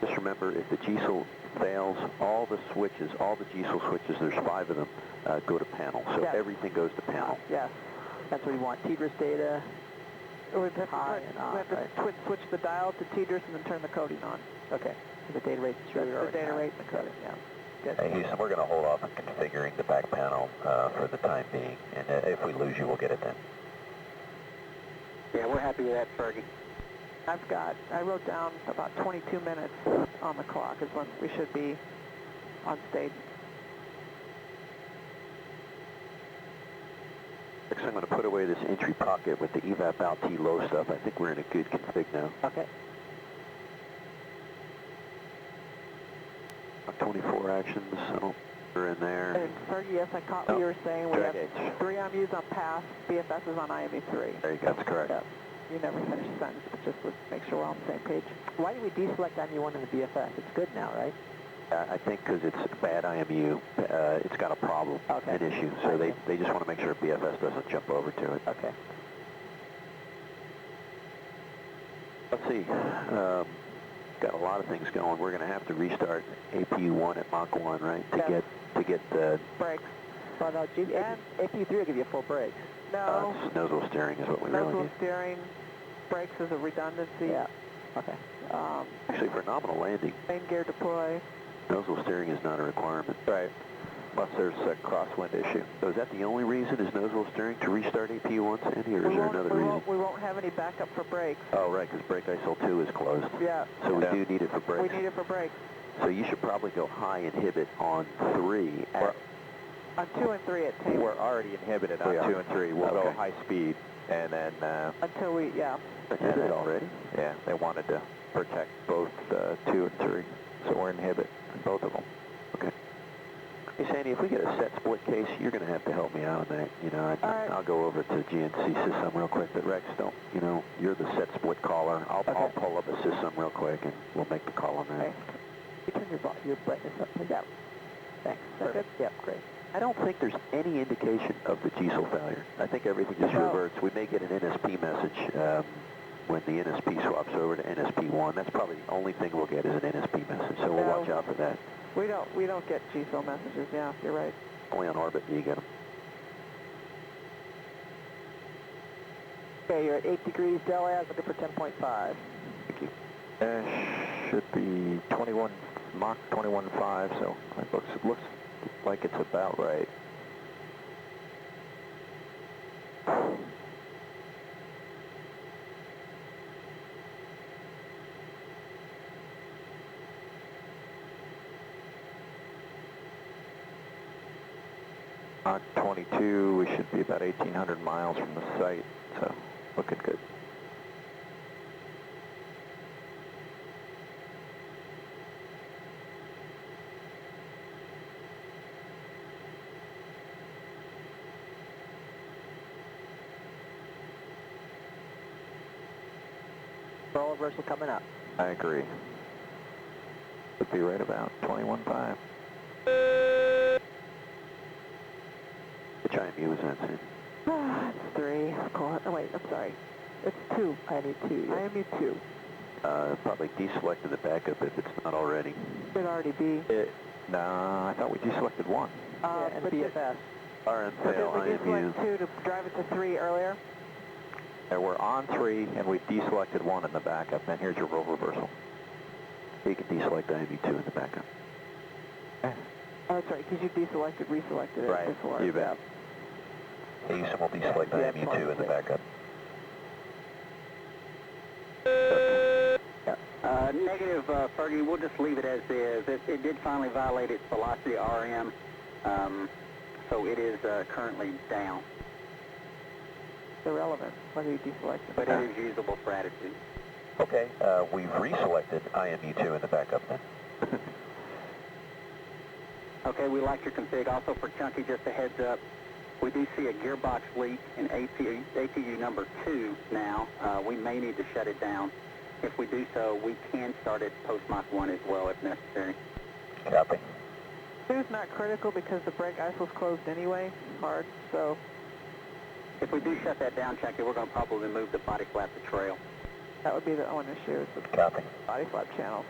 Just remember, if the GSL fails, all the GSL switches, there's 5 of them, go to panel. So everything goes to panel. Yes. That's what we want. TDRS data. We have to, High and on, we have to switch the dial to TDRS and then turn the coding on. Okay. So the data rate is The data rate and the coding, yeah. Good. Hey, Houston, we're going to hold off on configuring the back panel for the time being, and if we lose you, we'll get it then. Yeah, we're happy with that, Fergie. I wrote down about 22 minutes on the clock is when we should be on stage. Next, I'm going to put away this entry pocket with the evap out T low stuff. I think we're in a good config now. Okay. 24 actions, so we're in there. And Fergie, yes, I caught what you were saying. We drag have gauge. 3 IMUs on pass, BFS is on IMU3. There you go. That's correct. Yeah. You never finished the sentence, but just to make sure we're on the same page. Why did we deselect IMU1 in the BFS? It's good now, right? I think because it's a bad IMU, it's got a problem, an issue. So they just want to make sure BFS doesn't jump over to it. Okay. Let's see. Got a lot of things going. We're going to have to restart APU1 at Mach 1, right? To get the brakes. Well, no, APU3 will give you full brakes. No. Nozzle steering is what we really Nozzle need. steering, brakes is a redundancy. Yeah. Okay. Actually, for nominal landing, Main gear deploy. nozzle steering is not a requirement. Right. Unless there's a crosswind issue. So is that the only reason is nozzle steering to restart APU1, Sandy, or is there another reason? We won't have any backup for brakes. Oh, right, because brake ISO 2 is closed. Yeah. So we do need it for brakes. We need it for brakes. So you should probably go high inhibit on 3 at... On 2 and 3 at Tate. We're already inhibited on 2 and 3. We'll go high speed, and then... Until we, Inhibit already? Yeah, they wanted to protect both 2 and 3. So we're inhibit both of them. Okay. Hey, Sandy, if we get a set split case, you're going to have to help me out on that. You know, right. I'll go over to GNC system real quick, but Rex, don't, you know, you're the set split caller. I'll pull up a system real quick, and we'll make the call on that. Okay. You turn your brightness up. Yeah. Thanks. Is that good? Yep, great. I don't think there's any indication of the diesel failure. I think everything just reverts. We may get an NSP message when the NSP swaps over to NSP1. That's probably the only thing we'll get is an NSP message, so we'll watch out for that. We don't get GSO messages, yeah, you're right. Only on orbit do you get them. Okay, you're at 8 degrees Del-Az, looking for 10.5. Thank you. Should be 21, Mach 21.5, so it looks like it's about right. Mach 22, we should be about 1,800 miles from the site, so looking good. Roll reversal coming up. I agree. Would be right about 21.5. Which IMU is that, Sandy? It's 3, of course. Oh, wait, I'm sorry. It's 2. IMU 2. Yes. IMU 2. Probably deselected the backup if it's not already. Should already be. No, I thought we deselected 1. And BFS. RM So fail did we IMU. deselect 2 to drive it to 3 earlier? We're on 3, and we've deselected 1 in the backup, and here's your roll reversal. You can deselect IMU2 in the backup. Oh, that's right, because you deselected, reselected it before. You bet. Houston will deselect IMU2 in the backup. Negative, Fergie, we'll just leave it as is. It did finally violate its velocity RM, so it is currently down. Irrelevant whether you deselect it. But it is usable for attitude. Okay, we've reselected IMU2 in the backup then. Okay, we like your config. Also for Chunky, just a heads up, we do see a gearbox leak in APU number 2 now. We may need to shut it down. If we do so, we can start it post Mach 1 as well if necessary. Copy. 2's not critical because the brake isoble's closed anyway, hard, so... If we do shut that down, Chunky, we're going to probably move the body flap to trail. That would be the one issue, is the Copy. body flap channel.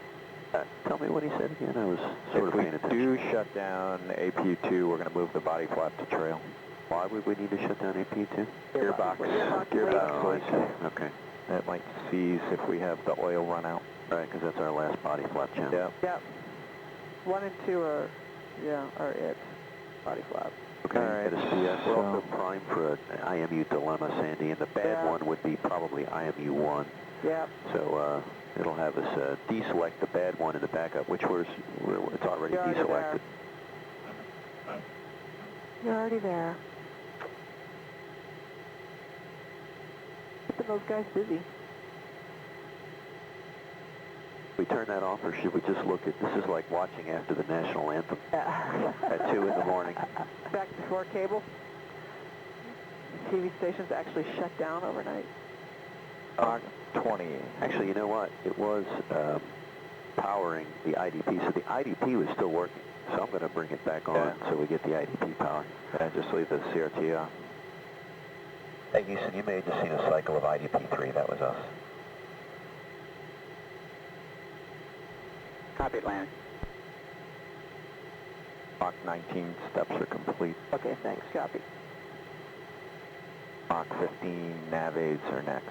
Tell me what he said again. I was sort of paying attention. If we do shut down APU2, we're going to move the body flap to trail. Why would we need to shut down APU2? Gearbox Oh, I leak. see. Okay. That might seize if we have the oil run out. Right, because that's our last body flap channel. Yeah. Yep. 1 and 2 are it. Body flap. Okay, All right. we're also primed for an IMU dilemma, Sandy, and the bad one would be probably IMU1. Yep. So it'll have us deselect the bad one in the backup, which it's already deselected. You're already there. Keeping those guys busy. We turn that off, or should we just look at, this is like watching after the national anthem at 2 in the morning. Back before cable. TV stations actually shut down overnight. Mach 20. Actually, you know what? It was powering the IDP, so the IDP was still working. So I'm going to bring it back on so we get the IDP power. And just leave the CRT on. Hey, Houston, you may have just seen a cycle of IDP3. That was us. Copy, Atlantic. Mach 19 steps are complete. Okay, thanks. Copy. Mach 15 nav aids are next.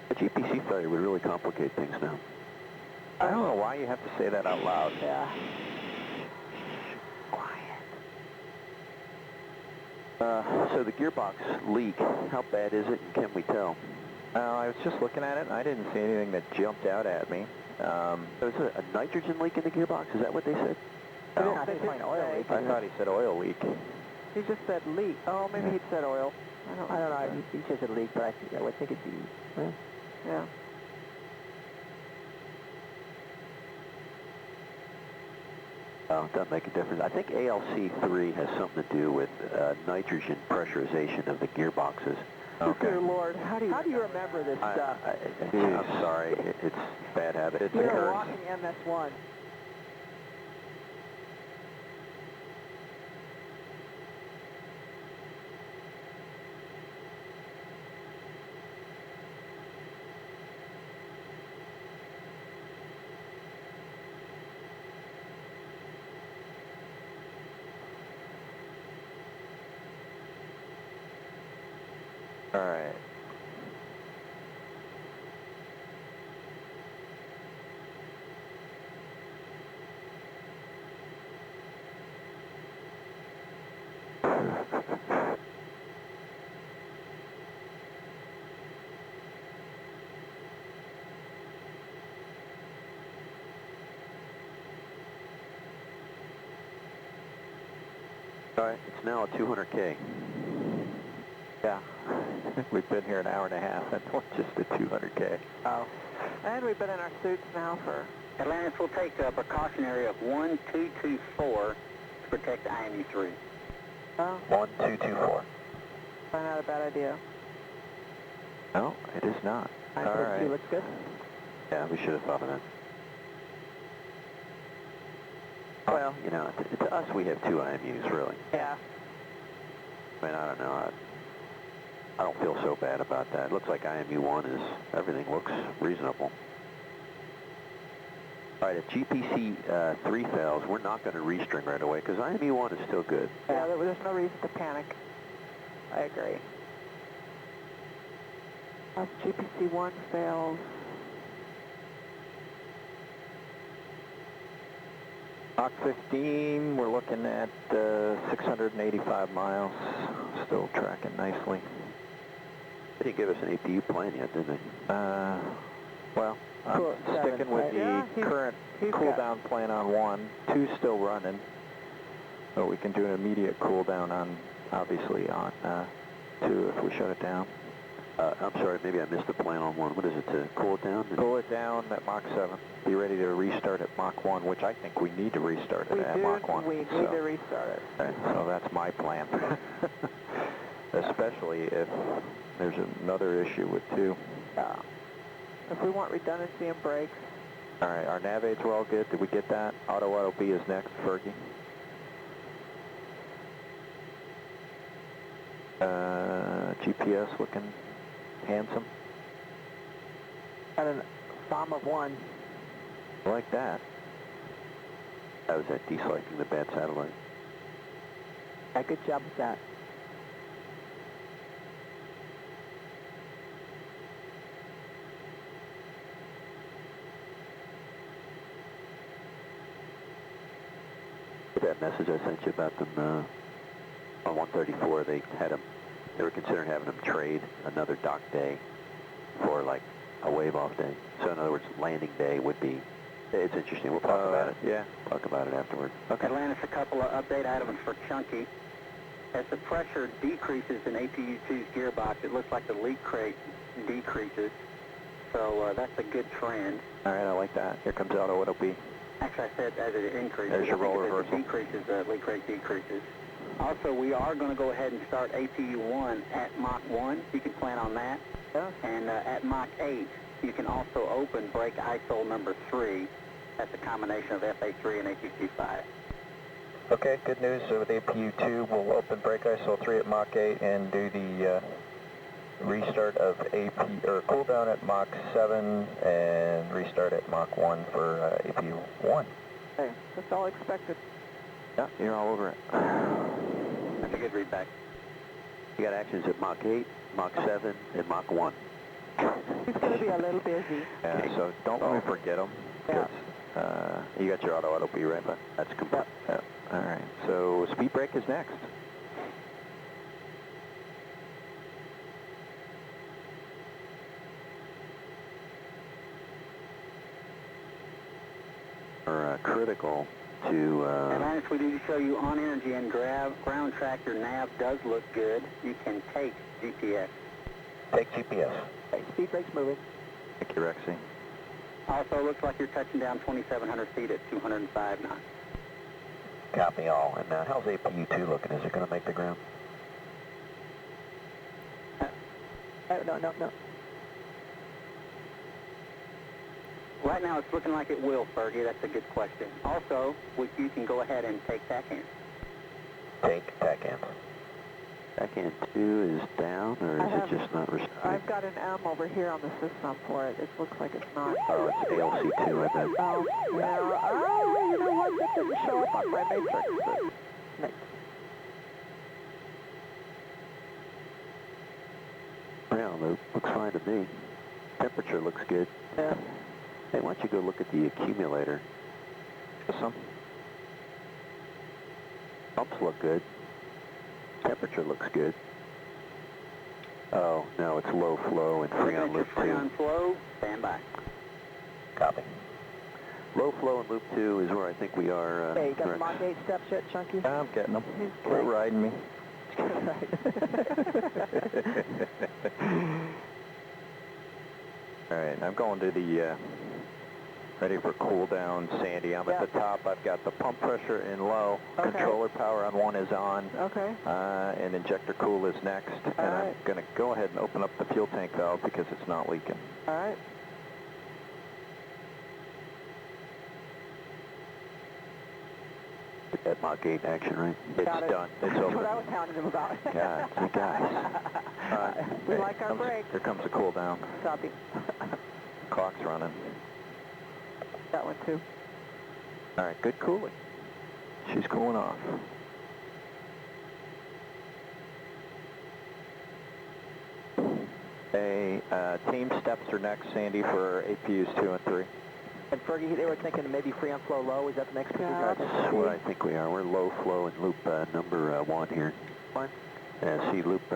A GPC failure would really complicate things now. I don't know why you have to say that out loud. Yeah. So the gearbox leak, how bad is it, and can we tell? I was just looking at it, and I didn't see anything that jumped out at me. There's a nitrogen leak in the gearbox, is that what they said? No, I think it's an oil leak. I thought he said oil leak. He just said leak. Oh, maybe he said oil. I don't know. He says a leak, but I would think it'd be. Yeah. Oh, it doesn't make a difference. I think ALC3 has something to do with nitrogen pressurization of the gearboxes. Okay. Dear Lord, how do you remember this stuff? I'm sorry, it's bad habit. It's You're a walking MS-1. All right. All right, it's now a 200K. Yeah. We've been here an hour and a half, and we're just at 200K. Oh. And we've been in our suits now for... Atlantis will take a precautionary of 1224 to protect IMU-3. Oh. 1224. Probably not a bad idea. No, it is not. All All right. right. Looks good. Yeah, we should have thought of that. Well, you know, to us, we have 2 IMUs, really. Yeah. I mean, I don't know. I don't feel so bad about that. It looks like IMU-1 is, everything looks reasonable. All right, if GPC-3 fails, we're not going to restring right away, because IMU-1 is still good. Yeah, there's no reason to panic. I agree. If GPC-1 fails... Mach 15, we're looking at 685 miles. Still tracking nicely. They didn't give us an APU plan yet, did they? Well, I'm sticking with the current cool-down plan on 1. 2's still running. So we can do an immediate cool-down on, obviously, on 2 if we shut it down. I'm sorry, maybe I missed the plan on 1. What is it, to cool it down? Cool it down at Mach 7. Be ready to restart at Mach 1, which I think we need to restart it at Mach 1. We need to restart it. Okay, so that's my plan. Especially if there's another issue with 2. If we want redundancy in brakes. All right, our nav aids were all good. Did we get that? Auto B is next, Fergie. GPS looking handsome. Got a bomb of 1. I like that. That was that deselecting the bad satellite. Yeah, good job with that. That message I sent you about them on 134, they were considering having them trade another dock day for like a wave-off day. So in other words, landing day would be, it's interesting. We'll talk about it. Yeah. Talk about it afterward. Okay. Atlantis, a couple of update items for Chunky. As the pressure decreases in APU-2's gearbox, it looks like the leak crate decreases. So that's a good trend. All right, I like that. Here comes auto B. Actually, I said as it increases. There's your role As reversal. it decreases, the leak rate decreases. Also, we are going to go ahead and start APU-1 at Mach 1. You can plan on that. Yeah. And at Mach 8, you can also open brake ISO number 3. That's a combination of FA3 and APC-5. Okay, good news. So with APU-2, we'll open brake ISO 3 at Mach 8 and do the restart of cool down at Mach 7 and restart at Mach 1 for APU-1. Okay, that's all expected. Yeah, you're all over it. That's a good readback. You got actions at Mach 8, Mach 7, and Mach 1. He's going to be a little busy. Yeah, so don't let me forget them. Yeah. You got your auto B, right? But that's complete. Yep. All right, so speed brake is next. critical to... Atlantis, we need to show you on energy and ground tractor nav does look good. You can take GPS. Take GPS. Okay, speed brake's moving. Thank you, Rexy. Also looks like you're touching down 2,700 feet at 205 knots. Copy all. And how's APU-2 looking? Is it going to make the ground? No. Right now it's looking like it will, Fergie. That's a good question. Also, you can go ahead and take TACAN. Take TACAN. TACAN 2 is down, or is it just not responding? I've got an M over here on the system for it. It looks like it's not. Oh, it's ALC2, I bet. Oh, yeah. Oh, you know what? That didn't show up on my matrix. But Yeah, looks fine to me. Temperature looks good. yeah. Hey, why don't you go look at the accumulator? Some. Pumps look good. Temperature looks good. Oh, no, it's low flow and free on loop 2. Free on flow, stand by. Copy. Low flow in loop 2 is where I think we are. Hey, you got the Mach 8 steps yet, Chunky? I'm getting them. Okay. They're riding me. All right, I'm going to the ready for cool down, Sandy. I'm at the top. I've got the pump pressure in low. Okay. Controller power on 1 is on. Okay. And injector cool is next. All and right. I'm going to go ahead and open up the fuel tank valve because it's not leaking. All right. That Mach 8 action, right? It's Got it. done. It's That's over. what I was hounding him about. God, you guys. We like our comes, break. Here comes the cool down. Copy. Clock's running. That one too. All right, good cooling. She's cooling off. Hey, team steps are next, Sandy, for APUs 2 and 3. And Fergie, they were thinking maybe free on flow low. Is that the next procedure? Yeah, That's what I think we are. We're low flow in loop number 1 here. One. See, loop 2.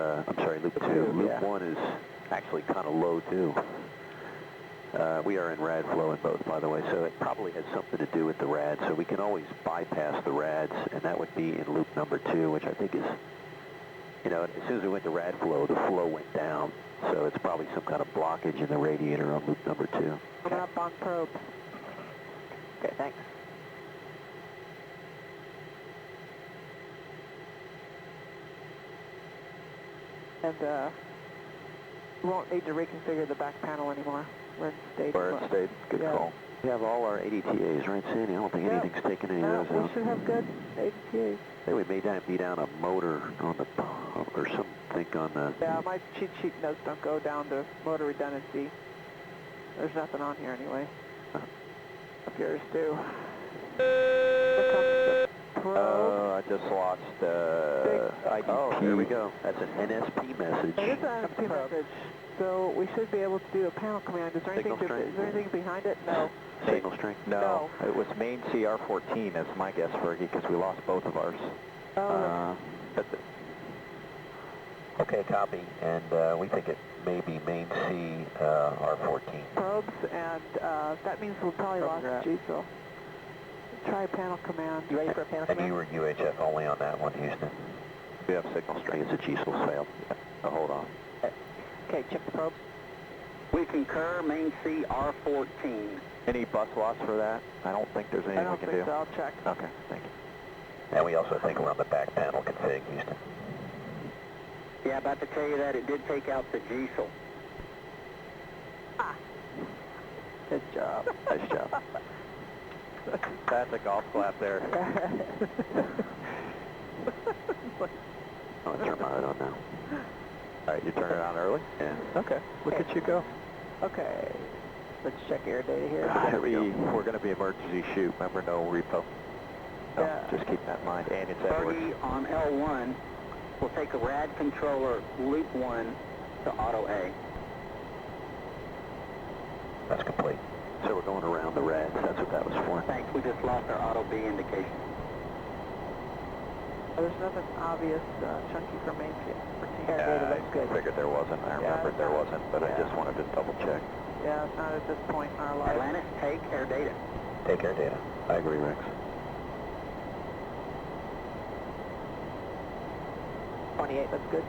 Loop Yeah. 1 is actually kind of low, too. We are in rad flow in both, by the way, so it probably has something to do with the rad, so we can always bypass the rads, and that would be in loop number 2, which I think is, you know, as soon as we went to rad flow, the flow went down, so it's probably some kind of blockage in the radiator on loop number 2. Coming up on probes. Okay, thanks. And we won't need to reconfigure the back panel anymore. We're in state. We're in state. Good Yeah. call. We have all our ADTAs, right, Sandy? I don't think anything's taken any No, of we those out. should have good ADTAs. I think we may be down a motor on the pump or something on the... Yeah, my cheat sheet notes don't go down to motor redundancy. There's nothing on here anyway. Up yours do. Here comes the probe. I just lost IDP. Oh, there we go. That's an NSP message. It is an NSP message, so we should be able to do a panel command. Is there anything, Signal strength. is there anything behind it? No. Signal strength? No, it was main CR14 is my guess, Fergie, because we lost both of ours. Oh, Okay, copy. And we think it may be main C R14. probes, and that means we'll probably lost G, so try panel command. You ready for a panel And command? you were UHF only on that one, Houston. We have signal I strength. think it's a G-SOL's failed. Oh, hold on. Okay, check the probes. We concur, main C R14. Any bus loss for that? I don't think there's anything I don't we can think do. so. I'll check. Okay, thank you. And we also think we're on the back panel config, Houston. Yeah, about to tell you that it did take out the diesel. Good job. Nice job. That's a golf clap there. I'll turn my hood on now. All right, you turn it on early? Yeah. Okay, look at you go. Okay, let's check air data here. We're going to be emergency shoot. Remember, no repo. So Yeah. just keep that in mind. And it's Edwards. Fergie on L1, we'll take a rad controller loop 1 to auto A. That's complete. So we're going around the rads. That's what that was for. Thanks, we just lost our auto B indication. There's nothing obvious, chunky for main for team. Air data looks I good. figured there wasn't. I remembered there wasn't, but I just wanted to double check. Yeah, it's not at this point in our life. Atlantis, take air data. Take air data. I agree, Rex. 28 looks good.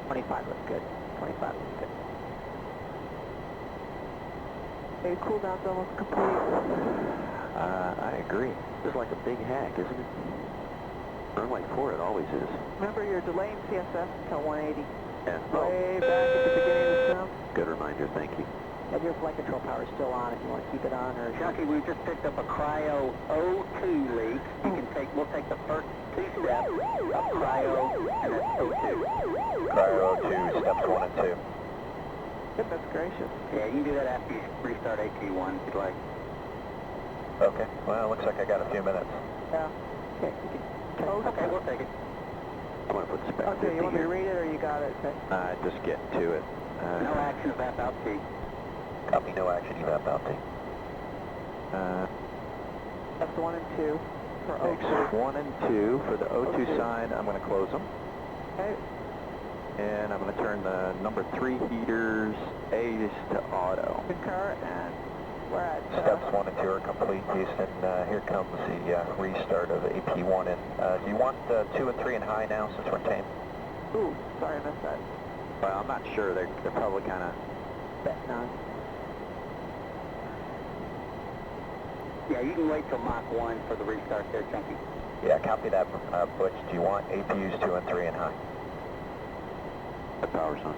25 looks good. 25 looks good. Okay, cool down's almost complete. I agree. This is like a big hack, isn't it? Runway 4, it always is. Remember, you're delaying CSS until 180. Yeah. Way back at the beginning of the sim. Good reminder, thank you. And your flight control power is still on if you want to keep it on, or... Chunky, we just picked up a cryo O2 leak. We'll take the first 2 steps of cryo and then O2. Cryo 2, steps 1 and 2. Goodness gracious. Yeah, you can do that after you restart AT1 if you'd like. Okay, well, looks like I got a few minutes. Yeah. Okay, you can... Okay, we'll take it. I'm going to put spec Okay, 50 you want me to here. read it or you got it? Okay. Just get to it. No action evap out T. Copy, no action, evap out T. That's 1 and 2 for Next, O2. 1 and 2 for the O2 O2. side, I'm going to close them. Okay. And I'm going to turn the number 3 heaters A's to auto. Concur, and we're at... Steps 1 and 2 are complete, Houston. Here comes the restart of AP1. And do you want 2 and 3 in high now since we're tame? Ooh, sorry, I missed that. Well, I'm not sure. They're probably kind of... betting on. Yeah, you can wait till Mach 1 for the restart there, Chunky. Yeah, copy that, Butch. Do you want APUs 2 and 3 in high? The power's on.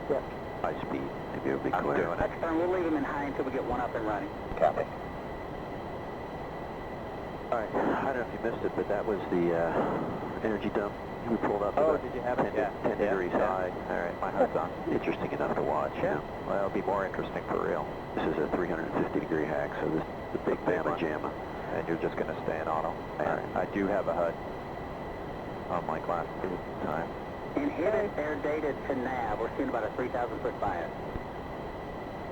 Yep. High speed. Maybe it'll be I'm clear. doing it. That's fine. We'll leave them in high until we get one up and running. Copy. All right. I don't know if you missed it, but that was the energy dump. We pulled up to Oh, about did you have it? 10 degrees high. All right, my HUD's on. Interesting enough to watch. Yeah. Well, it'll be more interesting for real. This is a 350-degree hack, so this is the big Bama Jamma. And you're just going to stay in auto. And I do have a HUD on my glass time. Inhibit air data to nav. We're seeing about a 3,000-foot bias.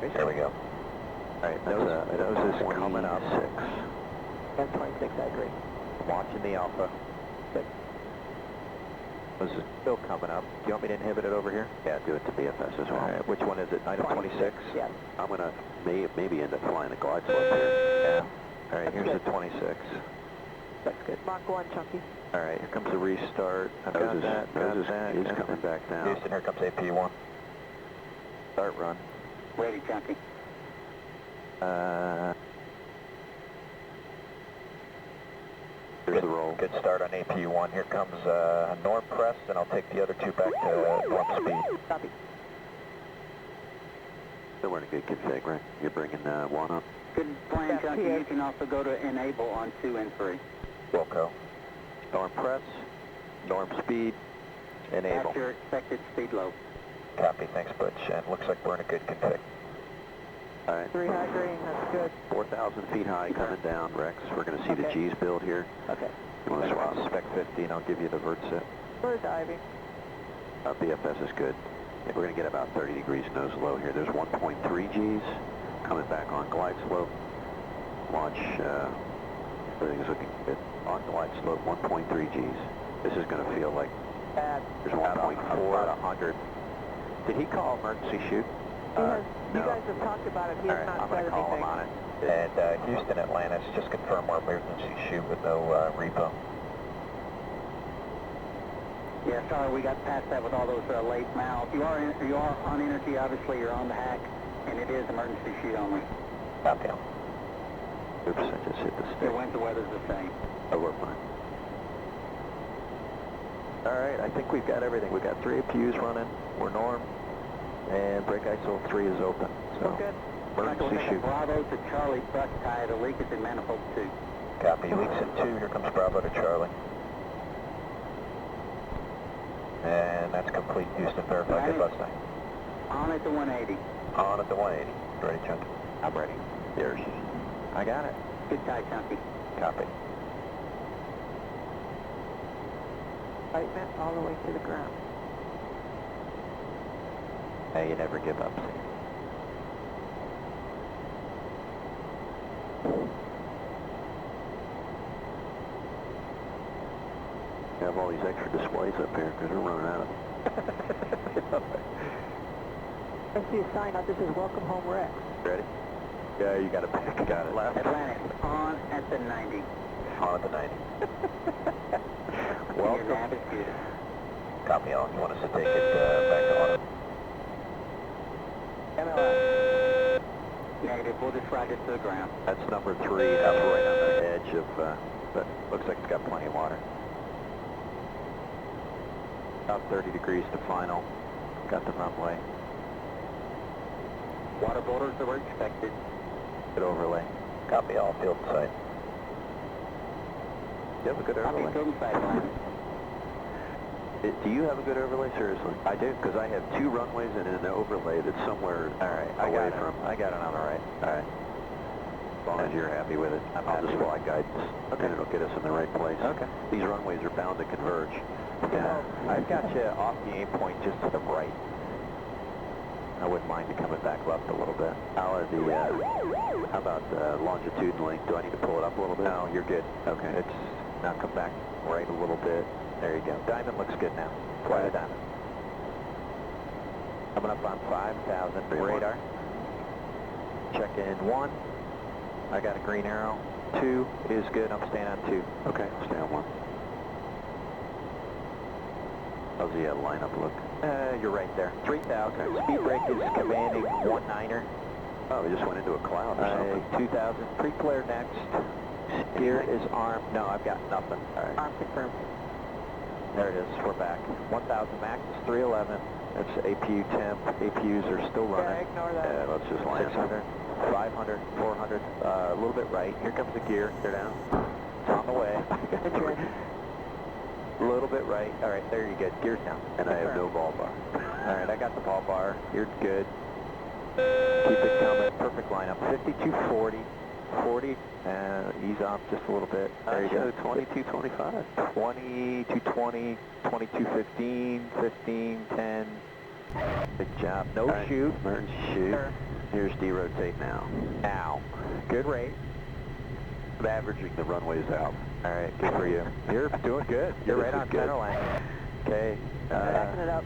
There we go. All right, those is coming up. 10, 26, I agree. Watching the alpha. Good. Those is still coming up. Do you want me to inhibit it over here? Yeah, do it to BFS as well. All right, which one is it? Item 26? Yes. I'm going to maybe end up flying a glide slope here. Yeah. All right, here's the 26. That's good. Mach 1, Chunky. All right, here comes the restart. Got that is coming back down. Houston, here comes AP1. Start run. Ready, Chunky. Here's the roll. Good start on AP1. Here comes norm press, and I'll take the other 2 back to norm speed. Copy. So we're in a good config, right? You're bringing 1 up. Good plan, Yeah, Chunky. here. You can also go to enable on 2 and 3. Wilco. Norm press, norm speed, enable. At your expected speed load. Copy, thanks, Butch. And looks like we're in a good config. All right. 3 high green, that's good. 4,000 feet high coming down, Rex. We're going to see the Okay. G's build here. Okay. You want to swap spec 50 and I'll give you the vert set. We're diving. BFS is good. Yeah, we're going to get about 30 degrees nose low here. There's 1.3 G's coming back on glide slope. Launch, everything's looking good. On glide slope, 1.3 G's. This is going to feel like Bad. there's 1.4. About 100. Did he call emergency shoot? He has, no. You guys have talked about it. He All has right, not I'm going said to call anything. him on it. And Houston, Atlantis, just confirm our emergency shoot with no repo. Yeah, sorry, we got past that with all those late mouths. You are on energy, obviously. You're on the hack, and it is emergency shoot only. Copy. Oops, I just hit the Your stick. winds and weather's the same. Oh, we're fine. All right, I think we've got everything. We've got 3 APUs running. We're norm. And brake ISO 3 is open. So, Good. Chunky, we'll emergency take a shoot. Bravo to Charlie brush tie. The leak is in manifold 2. Copy. Leaks in 2. Here comes Bravo to Charlie. And that's complete. Houston, verify good bus time. On at the 180. On at the 180. Ready, Chunky? I'm ready. There's. I got it. Good tie, Chunky. Copy. Excitement all the way to the ground. Hey, you never give up, see. We have all these extra displays up here because we're running out of them. I see a sign up. This is Welcome Home Rex. Ready? Yeah, you got it back. Got it. Left. Atlantis, on at the 90. On at the 90. Well, your nav is good. Copy on. You want us to take it back to auto? MLS. Negative, we'll just ride this to the ground. That's number 3, up right on the edge of, but looks like it's got plenty of water. About 30 degrees to final. Got the runway. Water borders that were expected. Good overlay. Copy all, field in sight. You have a good overlay? Copy, field in sight, Atlantis. Do you have a good overlay? Seriously? I do, because I have 2 runways and an overlay that's somewhere away from. I got it on the right. All right. As long as you're happy with it, I'll just fly guidance. Okay. And it'll get us in the right place. Okay. These runways are bound to converge. Yeah. I've got you off the aim point just to the right. I wouldn't mind you coming back left a little bit. How about the longitudinal link? Do I need to pull it up a little bit? No, you're good. Okay. It's now come back right a little bit. There you go. Diamond looks good now. Fly the diamond. Coming up on 5,000. Radar. Check in 1. I got a green arrow. 2 is good. I'm staying on 2. Okay, I'll stay on 1. How's the lineup look? You're right there. 3,000. Okay. Speed brake is commanding 19er. Oh, we just went into a cloud or something. 2,000. Pre-flare next. Steer is armed. No, I've got nothing. All right. Arm confirmed. There it is. We're back. 1,000 max is 311. That's APU temp. APUs are still running. Yeah, ignore that. Let's just land. 600, 500, 400. A little bit right. Here comes the gear. They're down. It's on the way. A little bit right. All right, there you go. Gear's down. And I have no ball bar. All right, I got the ball bar. You're good. Keep it coming. Perfect lineup. 5240. 40. Ease off just a little bit. There you go. 2225. 2220. 2215. 15. 10. Good job. No shoot. Emergency shoot. Sure. Here's derotate now. Now. Good rate. I'm averaging the runways out. All right, good for you. You're doing good. You're right on center line. Okay. Backing it up.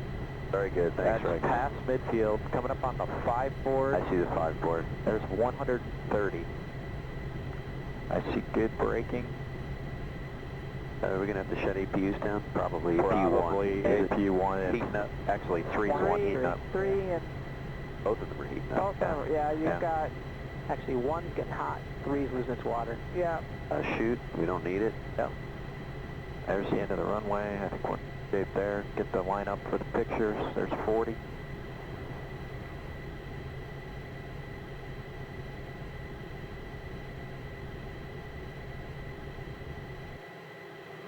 Very good. Thanks, That's past midfield. Coming up on the 5 board. I see the 5 board. There's 130. I see good braking. Are we going to have to shut APUs down? Probably APU1. APU1 and heating up. Actually, 3's heating up. 3 and... Both of them are heating up. Both of them, yeah, you've got... Actually, 1's getting hot, 3's losing its water. Yeah. Shoot, we don't need it. Yep. There's the end of the runway. I think we're safe there. Get the lineup for the pictures. There's 40.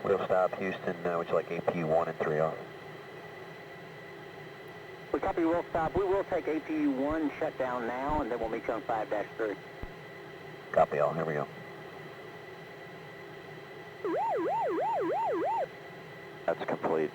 We'll stop Houston. Would you like APU1 and 3 off? We copy, we'll stop. We will take APU1 shutdown now, and then we'll meet you on 5-3. Copy all. Here we go. That's complete.